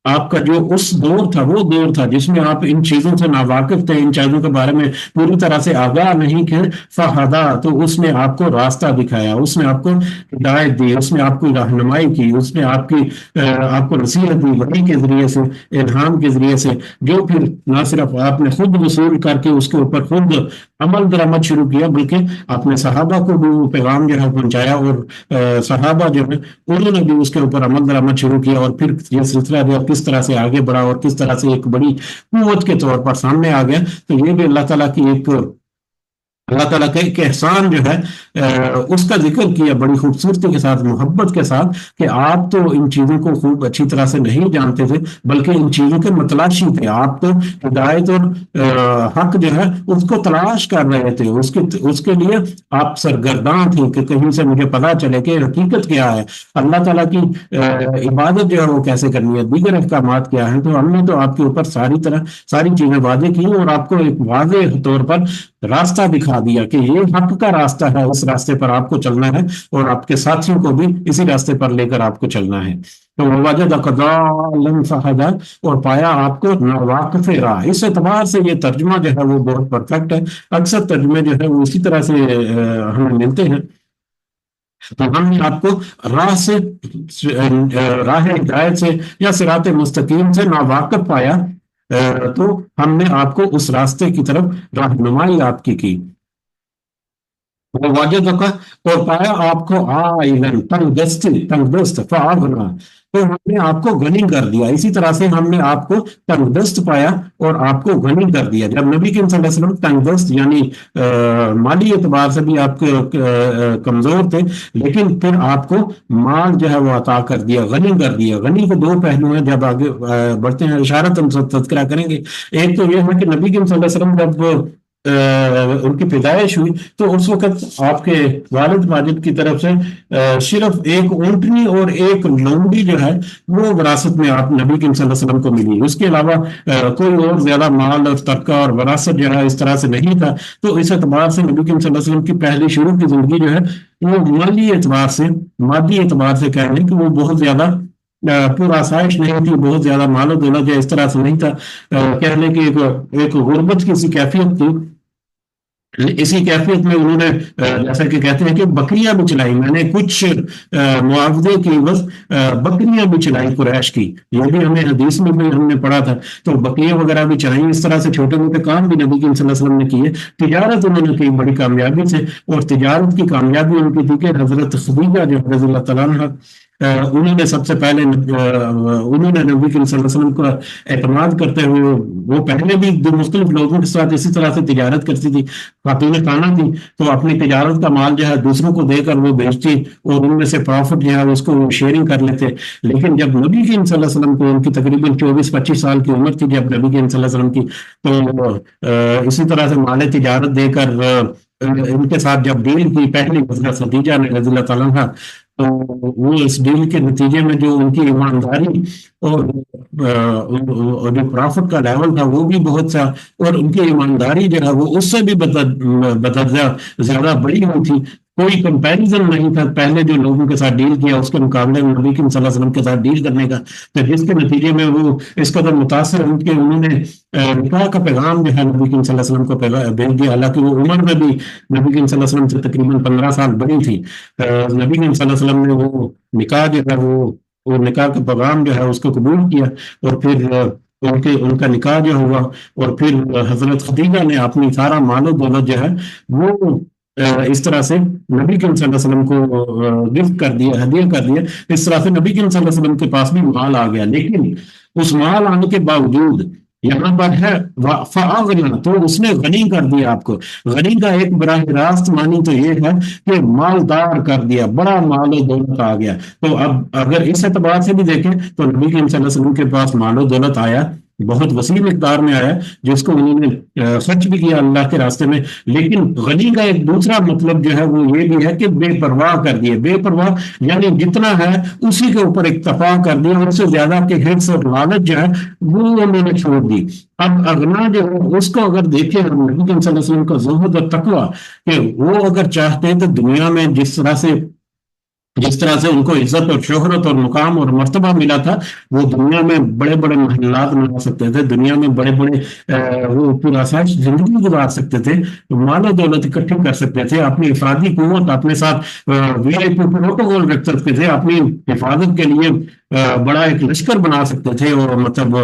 آپ کا جو اس دور تھا وہ دور تھا جس میں آپ ان چیزوں سے ناواقف تھے، ان چیزوں کے بارے میں پوری طرح سے آگاہ نہیں تھے، فہدا، تو اس نے آپ کو راستہ دکھایا، اس نے آپ کو ہدایت دی، اس نے آپ کو رہنمائی کی، اس نے آپ کو نصیحت دی وحی کے ذریعے سے، الہام کے ذریعے سے، جو پھر نہ صرف آپ نے خود وصول کر کے اس کے اوپر خود عمل درآمد شروع کیا، بلکہ اپنے صحابہ کو بھی وہ پیغام جو ہے پہنچایا، اور صحابہ جو ہے انہوں نے بھی اس کے اوپر عمل درآمد شروع کیا، اور پھر یہ سلسلہ جو کس طرح سے آگے بڑھا اور کس طرح سے ایک بڑی قوت کے طور پر سامنے آ گیا۔ تو یہ بھی اللہ تعالیٰ کی اللہ تعالیٰ کا ایک احسان جو ہے اس کا ذکر کیا بڑی خوبصورتی کے ساتھ، محبت کے ساتھ، کہ آپ تو ان چیزوں کو خوب اچھی طرح سے نہیں جانتے تھے، بلکہ ان چیزوں کے متلاشی تھے، آپ تو ہدایت اور حق جو ہے اس کو تلاش کر رہے تھے، اس کے لیے آپ سرگرداں تھے کہ کہیں سے مجھے پتا چلے کہ حقیقت کیا ہے، اللہ تعالیٰ کی عبادت جو ہے وہ کیسے کرنی ہے، دیگر احکامات کیا ہیں۔ تو ہم نے تو آپ کے اوپر ساری چیزیں واضح کی اور آپ کو ایک واضح طور پر راستہ دکھا دیا کہ یہ حق کا راستہ ہے، اس راستے پر آپ کو چلنا ہے، اور آپ کے ساتھیوں کو بھی اسی راستے پر لے کر آپ کو چلنا ہے۔ تو وَوَجَدَكَ ضَالًّا فَهَدَىٰ، اور پایا آپ کو ناواقف راہ۔ اس اعتبار سے یہ ترجمہ جو ہے وہ بہت پرفیکٹ ہے، اکثر ترجمے جو ہے وہ اسی طرح سے ہمیں ملتے ہیں۔ تو ہم نے آپ کو راہ ہدایت سے یا صراط مستقیم سے ناواقف پایا، تو ہم نے آپ کو اس راستے کی طرف رہنمائی آپ کی۔ وہ واجد کا، اور پایا آپ کو عائلاً تنگ دست فاغنا، تو ہم نے آپ کو غنی کر دیا۔ اسی طرح سے ہم نے آپ کو تنگ دست پایا اور آپ کو غنی کر دیا۔ جب نبی کریم صلی اللہ علیہ وسلم تنگ دست یعنی مالی اعتبار سے بھی آپ کمزور تھے، لیکن پھر آپ کو مال جو ہے وہ عطا کر دیا، غنی کر دیا۔ غنی کے دو پہلو ہیں، جب آگے بڑھتے ہیں اشارت ہم سب تذکرہ کریں گے۔ ایک تو یہ ہے کہ نبی کریم صلی اللہ علیہ وسلم جب ان کی پیدائش ہوئی تو اس وقت آپ کے والد ماجد کی طرف سے صرف ایک اونٹنی اور ایک لونڈی جو ہے وہ وراثت میں آپ نبی کریم صلی اللہ علیہ وسلم کو ملی، اس کے علاوہ کوئی اور زیادہ مال اور ترکہ اور وراثت جو ہے اس طرح سے نہیں تھا۔ تو اس اعتبار سے نبی کریم صلی اللہ علیہ وسلم کی پہلی شروع کی زندگی جو ہے وہ مالی اعتبار سے، مادی اعتبار سے کہہ لیں کہ وہ بہت زیادہ پور آسائش نہیں تھی، بہت زیادہ مال و دولت جو اس طرح سے نہیں تھا، کہہ لیں کہ ایک غربت کی سی کیفیت تھی۔ اسی کیفیت میں انہوں نے جیسا کہ کہتے ہیں کہ بکریاں بھی چلائی، میں نے کچھ معاوضے کی عوض بکریاں بھی چلائی قریش کی، یہ بھی ہمیں حدیث میں بھی ہم نے پڑھا تھا۔ تو بکریاں وغیرہ بھی چلائیں، اس طرح سے چھوٹے موٹے کام بھی نبی کریم صلی اللہ علیہ وسلم نے کیے۔ تجارت انہوں نے کی بڑی کامیابی سے، اور تجارت کی کامیابی ان کی تھی کہ حضرت خدیجہ جو رضی اللہ تعالیٰ عنہ انہوں نے سب سے پہلے انہوں نے نبی کریم صلی اللہ علیہ وسلم کو اعتماد کرتے ہوئے، وہ پہلے بھی مختلف لوگوں کے ساتھ اسی طرح سے تجارت کرتی تھی، خاتون خانہ تھی، تو اپنی تجارت کا مال جو ہے دوسروں کو دے کر وہ بیچتی اور ان میں سے پروفٹ جو ہے اس کو شیئرنگ کر لیتے۔ لیکن جب نبی کریم صلی اللہ علیہ وسلم کو ان کی تقریباً 24-25 سال کی عمر تھی جب نبی کریم صلی اللہ علیہ وسلم کی، تو اسی طرح سے مال تجارت دے کر ان کے ساتھ جب ڈیل کی پہلی حضرت خدیجہ نے رضی اللہ تعالیٰ عنہ، تو وہ اس ڈیل کے نتیجے میں جو ان کی ایمانداری اور جو پرافٹ کا لیول تھا وہ بھی بہت سا، اور ان کی ایمانداری جو ہے وہ اس سے بھی بدرجہ زیادہ بڑی ہوئی تھی، کوئی کمپیریزن نہیں تھا پہلے جو لوگوں کے ساتھ ڈیل کیا اس کے مقابلے میں نبی کریم صلی اللہ علیہ وسلم کے ساتھ ڈیل کرنے کا، تو جس کے نتیجے میں وہ اس قدر متاثر ہوئے کہ انہوں نے نکاح کا پیغام جو ہے نبی کریم صلی اللہ علیہ وسلم کو بھیج دیا، حالانکہ وہ عمر میں بھی نبی کریم صلی اللہ علیہ وسلم سے تقریباً 15 سال بڑی تھی۔ نبی کریم صلی اللہ علیہ وسلم نے وہ نکاح جو ہے وہ نکاح کا پیغام جو ہے اس کو قبول کیا، اور پھر ان کا نکاح جو ہوا، اور پھر حضرت خدیجہ نے اپنی سارا مال و دولت جو ہے وہ اس طرح سے نبی کریم صلی اللہ علیہ وسلم کو گفٹ کر دیا، ہدیہ کر دیا۔ اس طرح سے نبی کریم صلی اللہ علیہ وسلم کے پاس بھی مال آ گیا، لیکن اس مال آنے کے باوجود یہاں پر ہے فَأَغْنَى، تو اس نے غنی کر دیا آپ کو. غنی کا ایک براہ راست معنی تو یہ ہے کہ مالدار کر دیا، بڑا مال و دولت آ گیا. تو اب اگر اس اعتبار سے بھی دیکھیں تو نبی کریم صلی اللہ علیہ وسلم کے پاس مال و دولت آیا، بہت وسیع مقدار میں آیا، جس کو انہوں نے خرچ بھی کیا اللہ کے راستے میں. لیکن غنی کا ایک دوسرا مطلب جو ہے وہ یہ بھی ہے کہ بے پرواہ کر دیے. بے پرواہ یعنی جتنا ہے اسی کے اوپر اکتفا کر دیا، اور اس سے زیادہ کہ حرص اور لالچ جو ہے وہ انہوں نے چھوڑ دی. اب اغنا جو ہے اس کو اگر دیکھیں ہم نبی کریم صلی اللہ علیہ وسلم کا زہد اور تقویٰ، کہ وہ اگر چاہتے ہیں تو دنیا میں جس طرح سے ان کو عزت اور شہرت اور مقام اور مرتبہ ملا تھا، وہ دنیا میں بڑے بڑے محلات بنا سکتے تھے، دنیا میں بڑے بڑے وہ پرآسائش زندگی گزار سکتے تھے، مال و دولت اکٹھی کر سکتے تھے، اپنی افرادی قوت اپنے ساتھ وی آئی پی پروٹوکول رکھ سکتے تھے، اپنی حفاظت کے لیے بڑا ایک لشکر بنا سکتے تھے، اور مطلب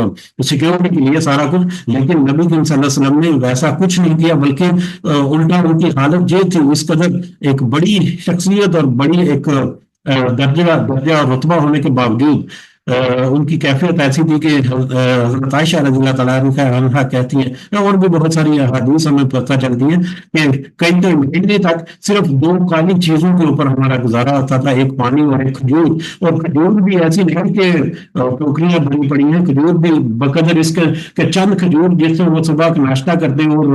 سیکورٹی کے لیے سارا کچھ. لیکن نبی کریم صلی اللہ علیہ وسلم نے ویسا کچھ نہیں کیا، بلکہ الٹا ان کی حالت یہ تھی، اس قدر ایک بڑی شخصیت اور بڑی ایک درجہ اور رتبہ ہونے کے باوجود ان کی کیفیت ایسی تھی کہ حضرت عائشہ رضی اللہ تعالیٰ عنہا کہتی ہیں، اور بھی بہت ساری احادیث ہمیں پتہ چلتی ہیں، کہ کئی کئی مہینے تک صرف دو کالی چیزوں کے اوپر ہمارا گزارا ہوتا تھا، ایک پانی اور ایک کھجور. اور کھجور بھی ایسی نہیں کہ ٹوکریاں بھری پڑی ہیں، کھجور بھی بقدر اس کے کہ چند کھجور جس سے وہ صبح کا ناشتہ کرتے ہیں، اور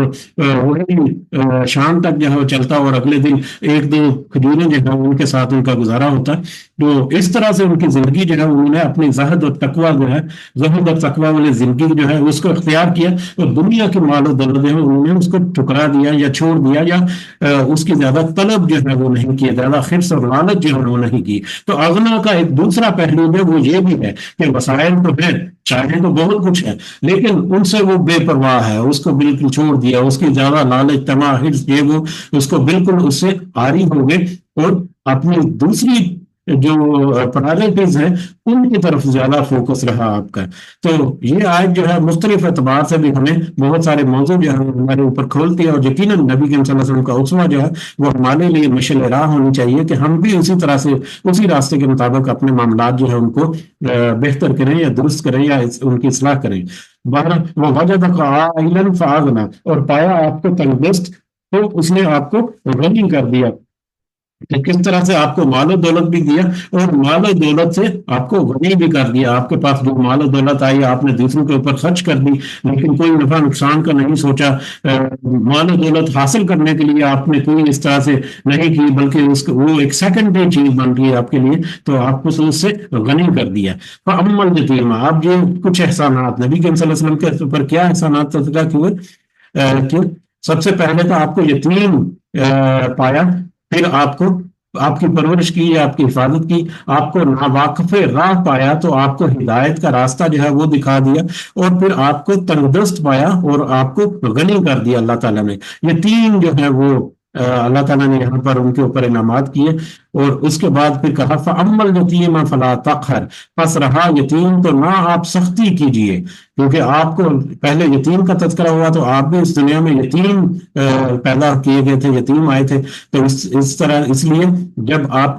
وہی شام تک جو ہے وہ چلتا، اور اگلے دن ایک دو کھجوریں جو ہے ان کے ساتھ ان کا گزارا ہوتا. تو اس طرح سے ان کی زندگی جو ہے انہوں نے اپنی زہد اور تقویٰ جو ہے، زہد اور تقویٰ والی زندگی جو ہے اس کو اختیار کیا، اور دنیا کے مال و دولت جو ہے انہوں نے اس کو ٹھکرا دیا یا چھوڑ دیا، یا اس کی زیادہ طلب جو ہے وہ نہیں کی، زیادہ حرص اور لالچ جو ہے وہ نہیں کی. تو اغنا کا ایک دوسرا پہلو ہے وہ یہ بھی ہے کہ وسائل تو ہیں، چاہے تو بہت کچھ ہے، لیکن ان سے وہ بے پرواہ ہے، اس کو بالکل چھوڑ دیا، اس کی زیادہ لالچ طمع حرص یہ وہ اس کو بالکل اس سے عاری ہو گئے، اور اپنی دوسری جو پرائرٹیز ہیں ان کی طرف زیادہ فوکس رہا آپ کا. تو یہ آیت جو ہے مختلف اعتبار سے بھی ہمیں بہت سارے موضوع جو ہے ہمارے اوپر کھولتی ہے، اور یقیناً نبی کریم صلی اللہ علیہ وسلم کا اسوہ جو ہے وہ ہمارے لیے مشعل راہ ہونی چاہیے، کہ ہم بھی اسی طرح سے اسی راستے کے مطابق اپنے معاملات جو ہے ان کو بہتر کریں یا درست کریں یا ان کی اصلاح کریں. بہرحال وہ وجدک عائلا فاغنی، اور پایا آپ کو تنگدست تو اس نے آپ کو غنی کر دیا، کہ کس طرح سے آپ کو مال و دولت بھی دیا، اور مال و دولت سے آپ کو غنی بھی کر دیا. آپ کے پاس جو مال و دولت آئی آپ نے دوسروں کے اوپر خرچ کر دی، لیکن کوئی نفع نقصان کا نہیں سوچا. مال و دولت حاصل کرنے کے لیے آپ نے کوئی اس طرح سے نہیں کی، بلکہ وہ ایک سیکنڈری چیز بن گئی آپ کے لیے، تو آپ کو اس سے غنی کر دیا. فَأَمَّا الْيَتِيمَ، آپ یہ کچھ احسانات نبی کریم صلی اللہ علیہ وسلم کے اوپر کیا احسانات تذکرہ کیے، کہ سب سے پہلے تو آپ کو یتیم پایا، پھر آپ کو آپ کی پرورش کی، آپ کی حفاظت کی، آپ کو ناواقف راہ پایا تو آپ کو ہدایت کا راستہ جو ہے وہ دکھا دیا، اور پھر آپ کو تندرست پایا اور آپ کو غنی کر دیا اللہ تعالیٰ نے. یہ تین جو ہے وہ اللہ تعالیٰ نے یہاں پر ان کے اوپر انعامات کیے. اور اس کے بعد پھر کہا فَأَمَّا الْيَتِيمَ فَلَا تَقْهَرْ، پس رہا یتیم تو نہ آپ سختی کیجئے، کیونکہ آپ کو پہلے یتیم کا تذکرہ ہوا تو آپ بھی اس دنیا میں یتیم پیدا کیے گئے تھے، یتیم آئے تھے. تو اس طرح اس لیے جب آپ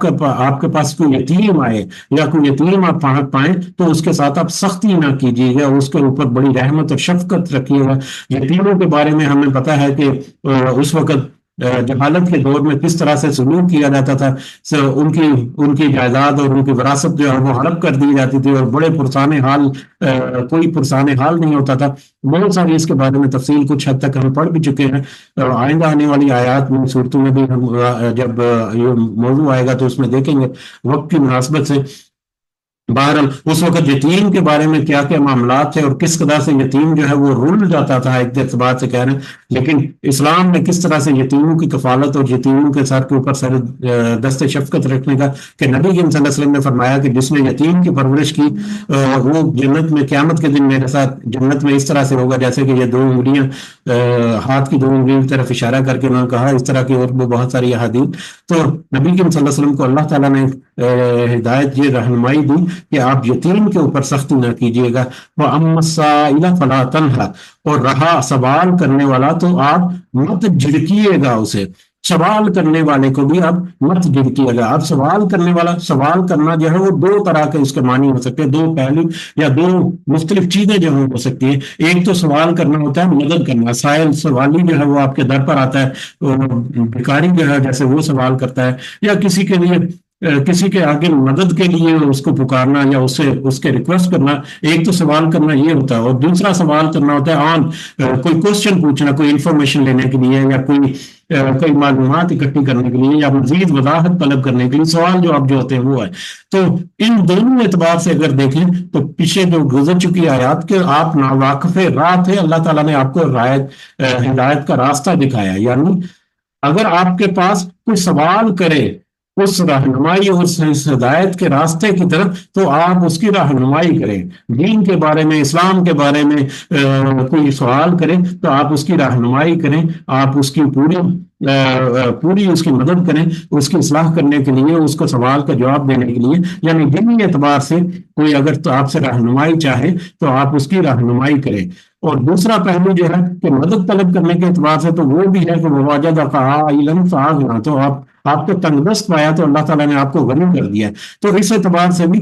کے پاس کوئی یتیم آئے یا کوئی یتیم آپ پائیں تو اس کے ساتھ آپ سختی نہ کیجیے گا، اس کے اوپر بڑی رحمت اور شفقت رکھیے گا. یتیموں کے بارے میں ہمیں پتا ہے کہ اس وقت جہالت کے دور میں کس طرح سے سلوک کیا جاتا تھا، ان کی جائیداد اور ان کی وراثت جو ہے وہ ہڑپ کر دی جاتی تھی، اور بڑے پرسان حال کوئی پرسان حال نہیں ہوتا تھا. بہت ساری اس کے بارے میں تفصیل کچھ حد تک ہم پڑھ بھی چکے ہیں، اور آئندہ آنے والی آیات میں صورتوں میں بھی ہم جب یہ موضوع آئے گا تو اس میں دیکھیں گے وقت کی مناسبت سے. بہرحال اس وقت یتیم کے بارے میں کیا کیا معاملات تھے، اور کس قدر سے یتیم جو ہے وہ رول جاتا تھا ایک اعتبار سے کہہ رہے ہیں. لیکن اسلام نے کس طرح سے یتیموں کی کفالت اور یتیموں کے ساتھ کے اوپر سر دست شفقت رکھنے کا، کہ نبی کریم صلی اللہ علیہ وسلم نے فرمایا کہ جس نے یتیم کی پرورش کی وہ جنت میں قیامت کے دن میرے ساتھ جنت میں اس طرح سے ہوگا جیسے کہ یہ دو انگلیاں، ہاتھ کی دو انگلیوں کی طرف اشارہ کر کے انہوں نے کہا، اس طرح کی اور بہت ساری احادیث. تو نبی کریم صلی اللہ علیہ وسلم کو اللہ تعالیٰ نے ہدایت یہ رہنمائی دی کہ آپ یتیم کے اوپر سختی نہ کیجیے گا. وَأَمَّا السَّائِلَ فَلَا تَنْهَرْ، اور رہا سوال کرنے والا تو آپ مت جھڑکیے گا اسے. سوال کرنے والے کو بھی اب مت گر کیا گیا. اب سوال کرنے والا سوال کرنا جو ہے وہ دو طرح کے اس کے معنی ہو سکتے ہیں, دو پہلو یا دو مختلف چیزیں جو ہو سکتی ہیں. ایک تو سوال کرنا ہوتا ہے مدد کرنا, سائل سوالی جو ہے وہ آپ کے در پر آتا ہے, بھکاری جو ہے جیسے وہ سوال کرتا ہے, یا کسی کے لیے کسی کے آگے مدد کے لیے اس کو پکارنا یا اس کے ریکویسٹ کرنا. ایک تو سوال کرنا یہ ہوتا ہے, اور دوسرا سوال کرنا ہوتا ہے آن کوئی کوشچن پوچھنا, کوئی انفارمیشن لینے کے لیے یا کوئی معلومات اکٹھی کرنے کے لیے یا مزید وضاحت طلب کرنے کے لیے سوال جو اب جو ہوتے ہیں وہ ہے. تو ان دونوں اعتبار سے اگر دیکھیں تو پیچھے جو گزر چکی آیات کے آپ ناواقف راہ تھے, اللہ تعالیٰ نے آپ کو ہدایت کا راستہ دکھایا. یعنی اگر آپ کے پاس کوئی سوال کرے اس رہنمائی اور اس ہدایت کے راستے کی طرف, تو آپ اس کی رہنمائی کریں. دین کے بارے میں, اسلام کے بارے میں کوئی سوال کریں تو آپ اس کی رہنمائی کریں, آپ اس کی پوری اس کی مدد کریں, اس کی اصلاح کرنے کے لیے, اس کو سوال کا جواب دینے کے لیے. یعنی دینی اعتبار سے کوئی اگر تو آپ سے رہنمائی چاہے تو آپ اس کی رہنمائی کریں. اور دوسرا پہلو جو ہے کہ مدد طلب کرنے کے اعتبار سے تو وہ بھی ہے کہ وَوَجَدَكَ عَائِلًا فَأَغْنَىٰ, تو آپ کو تنگ دست پایا تو اللہ تعالیٰ نے آپ کو غنی کر دیا. تو اس اعتبار سے بھی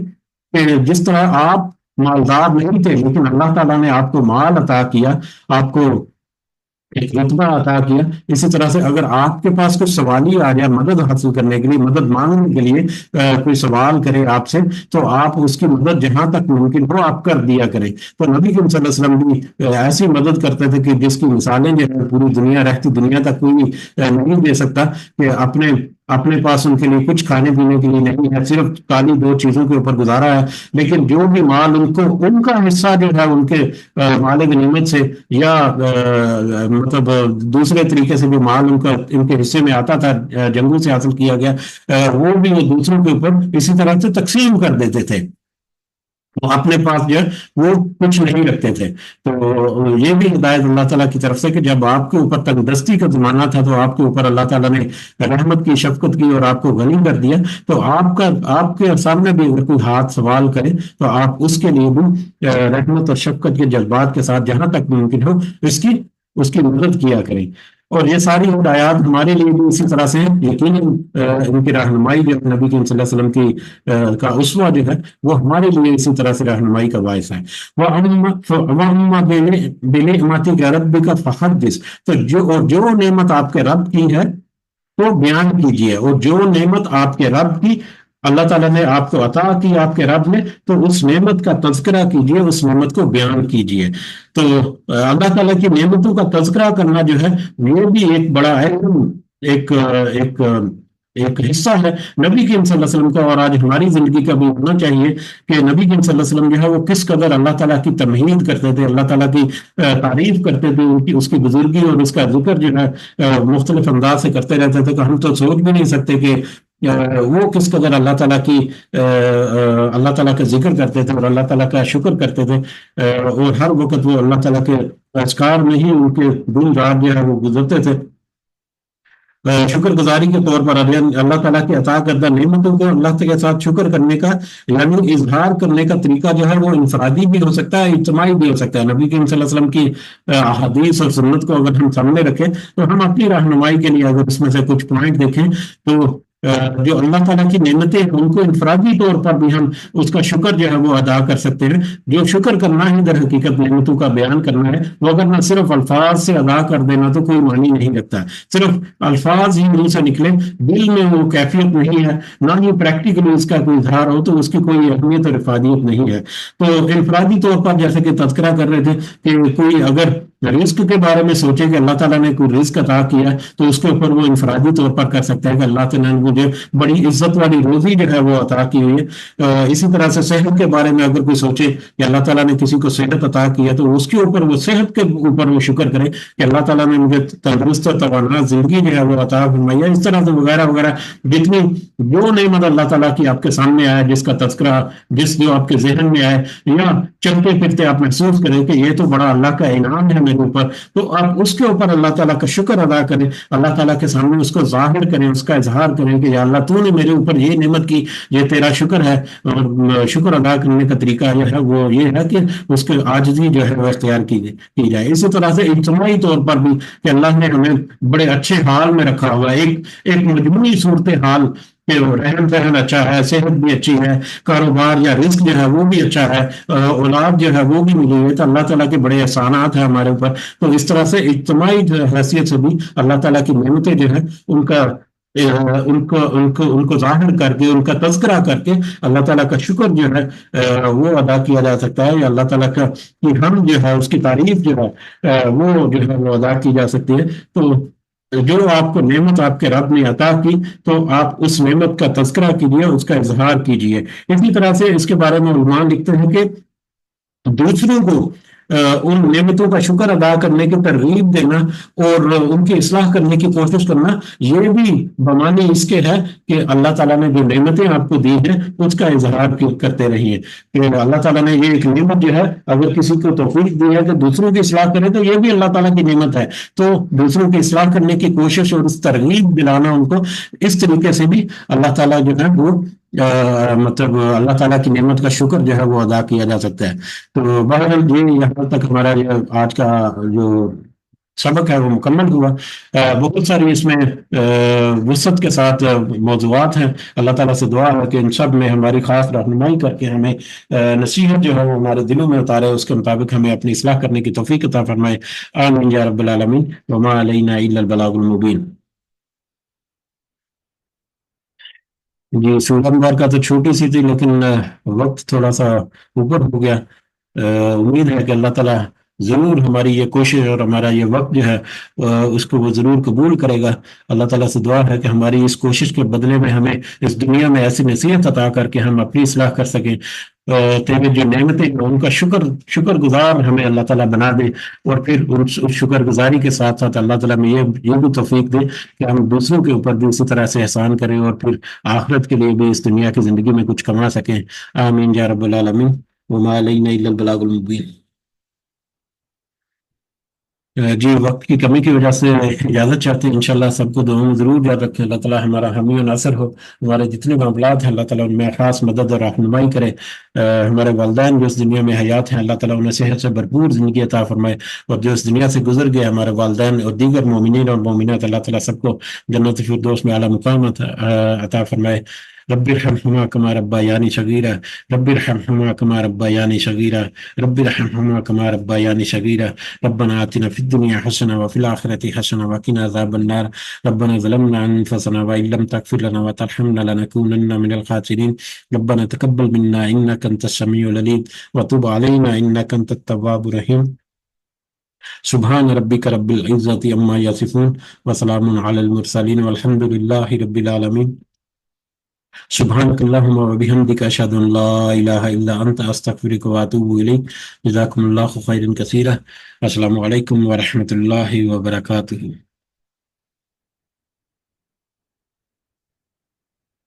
جس طرح آپ مالدار نہیں تھے لیکن اللہ تعالیٰ نے آپ کو مال عطا کیا, آپ کو ایک رتبہ عطا کیا, اسی طرح سے اگر آپ کے پاس کچھ سوالی آ جائے مدد حاصل کرنے کے لیے, مدد مانگنے کے لیے کوئی سوال کرے آپ سے, تو آپ اس کی مدد جہاں تک ممکن ہو آپ کر دیا کریں. تو نبی کریم صلی اللہ علیہ وسلم بھی ایسی مدد کرتے تھے کہ جس کی مثالیں جو ہے پوری دنیا رہتی دنیا تک کوئی نہیں دے سکتا, کہ اپنے پاس ان کے لیے کچھ کھانے پینے کے لیے نہیں ہے, صرف کالی دو چیزوں کے اوپر گزارا ہے, لیکن جو بھی مال ان کا حصہ جو ہے ان کے مال غنیمت سے یا مطلب دوسرے طریقے سے بھی مال ان کے حصے میں آتا تھا, جنگوں سے حاصل کیا گیا, وہ بھی وہ دوسروں کے اوپر اسی طرح سے تقسیم کر دیتے تھے. وہ اپنے پاس جو ہے وہ کچھ نہیں رکھتے تھے. تو یہ بھی ہدایت اللہ تعالیٰ کی طرف سے کہ جب آپ کے اوپر تنگ دستی کا زمانہ تھا تو آپ کے اوپر اللہ تعالیٰ نے رحمت کی, شفقت کی اور آپ کو غنی کر دیا. تو آپ کے سامنے بھی اگر کوئی ہاتھ سوال کرے تو آپ اس کے لیے بھی رحمت اور شفقت کے جذبات کے ساتھ جہاں تک ممکن ہو اس کی مدد کیا کریں. اور یہ ساری ہدایات ہمارے لیے بھی اسی طرح سے یقیناً ان کی رہنمائی جو نبی کریم صلی اللہ علیہ وسلم کی کا اسوہ جو ہے وہ ہمارے لیے اسی طرح سے رہنمائی کا باعث ہے. وَأَمَّا بِنِعْمَتِ رَبِّكَ فَحَدِّثْ, تو جو نعمت آپ کے رب کی ہے تو بیان کیجئے, اور جو نعمت آپ کے رب کی اللہ تعالیٰ نے آپ کو عطا کی آپ کے رب نے, تو اس نعمت کا تذکرہ کیجئے, اس نعمت کو بیان کیجئے. تو اللہ تعالیٰ کی نعمتوں کا تذکرہ کرنا جو ہے یہ بھی ایک بڑا اہم ایک حصہ ہے نبی کریم صلی اللہ علیہ وسلم کا, اور آج ہماری زندگی کا بھی ہونا چاہیے کہ نبی کریم صلی اللہ علیہ وسلم جو ہے وہ کس قدر اللہ تعالیٰ کی تمہید کرتے تھے, اللہ تعالیٰ کی تعریف کرتے تھے, اس کی بزرگی اور اس کا ذکر جو ہے مختلف انداز سے کرتے رہتے تھے. کہ ہم تو سوچ بھی نہیں سکتے کہ وہ کس قدر اللہ تعالیٰ کا ذکر کرتے تھے اور اللہ تعالیٰ کا شکر کرتے تھے, اور ہر وقت وہ اللہ تعالیٰ کے اذکار میں ہی ان کے دن رات جو ہے وہ گزرتے تھے. شکر گزاری کے طور پر اللہ تعالیٰ کی عطا کردہ نعمتوں کو اللہ کے ساتھ شکر کرنے کا یعنی اظہار کرنے کا طریقہ جو ہے وہ انفرادی بھی ہو سکتا ہے, اجتماعی بھی ہو سکتا ہے. نبی کریم صلی اللہ علیہ وسلم کی احادیث اور سنت کو اگر ہم سامنے رکھیں تو ہم اپنی رہنمائی کے لیے اگر اس میں سے کچھ پوائنٹ دیکھیں تو جو اللہ تعالیٰ کی نعمتیں ہیں ان کو انفرادی طور پر بھی ہم اس کا شکر جو ہے وہ ادا کر سکتے ہیں. جو شکر کرنا ہے در حقیقت نعمتوں کا بیان کرنا ہے, وہ اگر نہ صرف الفاظ سے ادا کر دینا تو کوئی معنی نہیں رکھتا. صرف الفاظ ہی منہ سے نکلے, دل میں وہ کیفیت نہیں ہے, نہ ہی پریکٹیکلی اس کا کوئی اظہار ہو, تو اس کی کوئی اہمیت اور افادیت نہیں ہے. تو انفرادی طور پر جیسے کہ تذکرہ کر رہے تھے کہ کوئی اگر رزق کے بارے میں سوچے کہ اللہ تعالیٰ نے کوئی رزق عطا کیا تو اس کے اوپر وہ انفرادی طور پر کر سکتا ہے کہ اللہ تعالیٰ نے مجھے بڑی عزت والی روزی جو ہے وہ عطا کی ہوئی ہے. اسی طرح سے صحت کے بارے میں اگر کوئی سوچے کہ اللہ تعالیٰ نے کسی کو صحت عطا کیا تو اس کے اوپر وہ صحت کے اوپر وہ شکر کرے کہ اللہ تعالیٰ نے مجھے تندرست اور توانا زندگی جو ہے وہ عطا فرمائی ہے. اس طرح سے وغیرہ وغیرہ جتنی جو نعمت اللہ تعالیٰ کی آپ کے سامنے آیا, جس کا تذکرہ جو آپ کے ذہن میں آئے یا چلتے پھرتے آپ محسوس کریں کہ یہ تو بڑا اللہ کا انعام ہے میرے اوپر، تو آپ اس کے اوپر اللہ تعالیٰ کا شکر ادا کریں، اللہ تعالیٰ کے سامنے اس کو ظاہر کریں، اس کا اظہار کریں کہ یا اللہ تو نے میرے اوپر یہ نعمت کی، یہ تیرا شکر ہے۔ اور شکر ادا کرنے کا طریقہ جو ہے وہ یہ ہے کہ اس کے عاجزی جو ہے وہ اختیار کی جائے۔ اسی طرح سے اجتماعی طور پر بھی کہ اللہ نے ہمیں بڑے اچھے حال میں رکھا ہوا ہے، ایک مجموعی صورتحال کہ رہن سہن اچھا ہے، صحت بھی اچھی ہے، کاروبار یا رزق جو ہے وہ بھی اچھا ہے، اولاد جو ہے وہ بھی ملی ہوئی ہے، تو اللہ تعالیٰ کے بڑے احسانات ہیں ہمارے اوپر۔ تو اس طرح سے اجتماعی حیثیت سے بھی اللہ تعالیٰ کی نعمتیں جو ہیں ان کا ان کو ظاہر کر کے، ان کا تذکرہ کر کے اللہ تعالیٰ کا شکر جو ہے وہ ادا کیا جا سکتا ہے، یا اللہ تعالیٰ کا کہ ہم جو ہے اس کی تعریف جو ہے وہ جو ہے وہ ادا کی جا سکتی ہے۔ تو جو آپ کو نعمت آپ کے رب نے عطا کی، تو آپ اس نعمت کا تذکرہ کیجیے، اس کا اظہار کیجیے۔ اسی طرح سے اس کے بارے میں علماء لکھتے ہیں کہ دوسروں کو ان نعمتوں کا شکر ادا کرنے کی ترغیب دینا اور ان کی اصلاح کرنے کی کوشش کرنا، یہ بھی بمانی اس کے ہے کہ اللہ تعالیٰ نے جو نعمتیں آپ کو دی ہیں اس کا اظہار کرتے رہیے، کہ اللہ تعالیٰ نے یہ ایک نعمت جو ہے اگر کسی کو توفیق دی ہے کہ دوسروں کی اصلاح کرے، تو یہ بھی اللہ تعالیٰ کی نعمت ہے۔ تو دوسروں کی اصلاح کرنے کی کوشش اور اس ترغیب دلانا ان کو، اس طریقے سے بھی اللہ تعالیٰ جو ہے وہ مطلب اللہ تعالیٰ کی نعمت کا شکر جو ہے وہ ادا کیا جا سکتا ہے۔ تو بہرحال یہ یہاں تک ہمارا یہ آج کا جو سبق ہے وہ مکمل ہوا۔ بہت ساری اس میں وسعت کے ساتھ موضوعات ہیں۔ اللہ تعالیٰ سے دعا ہے کہ ان سب میں ہماری خاص رہنمائی کر کے ہمیں نصیحت جو ہے وہ ہمارے دلوں میں اتارے، اس کے مطابق ہمیں اپنی اصلاح کرنے کی توفیق عطا فرمائے۔ آمین یا رب العالمین، وما علینا الا البلاغ المبین۔ جی، سورہ مبارکہ تو چھوٹی سی تھی لیکن وقت تھوڑا سا اوپر ہو گیا۔ امید ہے کہ اللہ تعالیٰ ضرور ہماری یہ کوشش اور ہمارا یہ وقت جو ہے اس کو وہ ضرور قبول کرے گا۔ اللہ تعالیٰ سے دعا ہے کہ ہماری اس کوشش کے بدلے میں ہمیں اس دنیا میں ایسی نصیحت عطا کر کے ہم اپنی اصلاح کر سکیں، تیرے جو نعمتیں ہیں ان کا شکر گزار ہمیں اللہ تعالیٰ بنا دے، اور پھر اس شکر گزاری کے ساتھ ساتھ اللہ تعالیٰ میں یہ بھی توفیق دے کہ ہم دوسروں کے اوپر بھی اسی طرح سے احسان کریں، اور پھر آخرت کے لیے بھی اس دنیا کی زندگی میں کچھ کما سکیں۔ آمین یا رب العالمین، وما علینا الا البلاغ المبین۔ جی، وقت کی کمی کی وجہ سے اجازت چاہتے ہیں، انشاءاللہ سب کو دعاؤں میں ضرور یاد رکھیں۔ اللہ تعالیٰ ہمارا حامی و ناصر ہو، ہمارے جتنے معاملات ہیں اللہ تعالیٰ ان میں خاص مدد اور رہنمائی کرے۔ ہمارے والدین جو اس دنیا میں حیات ہیں اللہ تعالیٰ انہیں صحت سے بھرپور زندگی عطا فرمائے، اور جو اس دنیا سے گزر گئے ہمارے والدین اور دیگر مومنین اور مومنات، اللہ تعالیٰ سب کو جنت الفردوس میں اعلیٰ مقام عطا فرمائے۔ رب ارحمہما کما ربیانی صغیرا، رب ارحمہما کما ربیانی صغیرا، رب ارحمہما کما ربیانی صغیرا، ربنا آتنا في الدنيا حسنة وفي الآخرة حسنة وقنا عذاب النار، ربنا ظلمنا أنفسنا وإن لم تغفر لنا وترحمنا لنكونن من الخاسرين، ربنا تقبل منا إنك أنت السميع العليم وتب علينا إنك أنت التواب الرحيم، سبحان ربك رب العزة عما يصفون وسلام على المرسلين والحمد لله رب العالمين، سبحانك اللهم وبحمدك أشهد أن لا إله إلا أنت أستغفرك وأتوب إليك، جزاكم الله خيرا كثيرا، السلام عليكم ورحمة الله وبركاته۔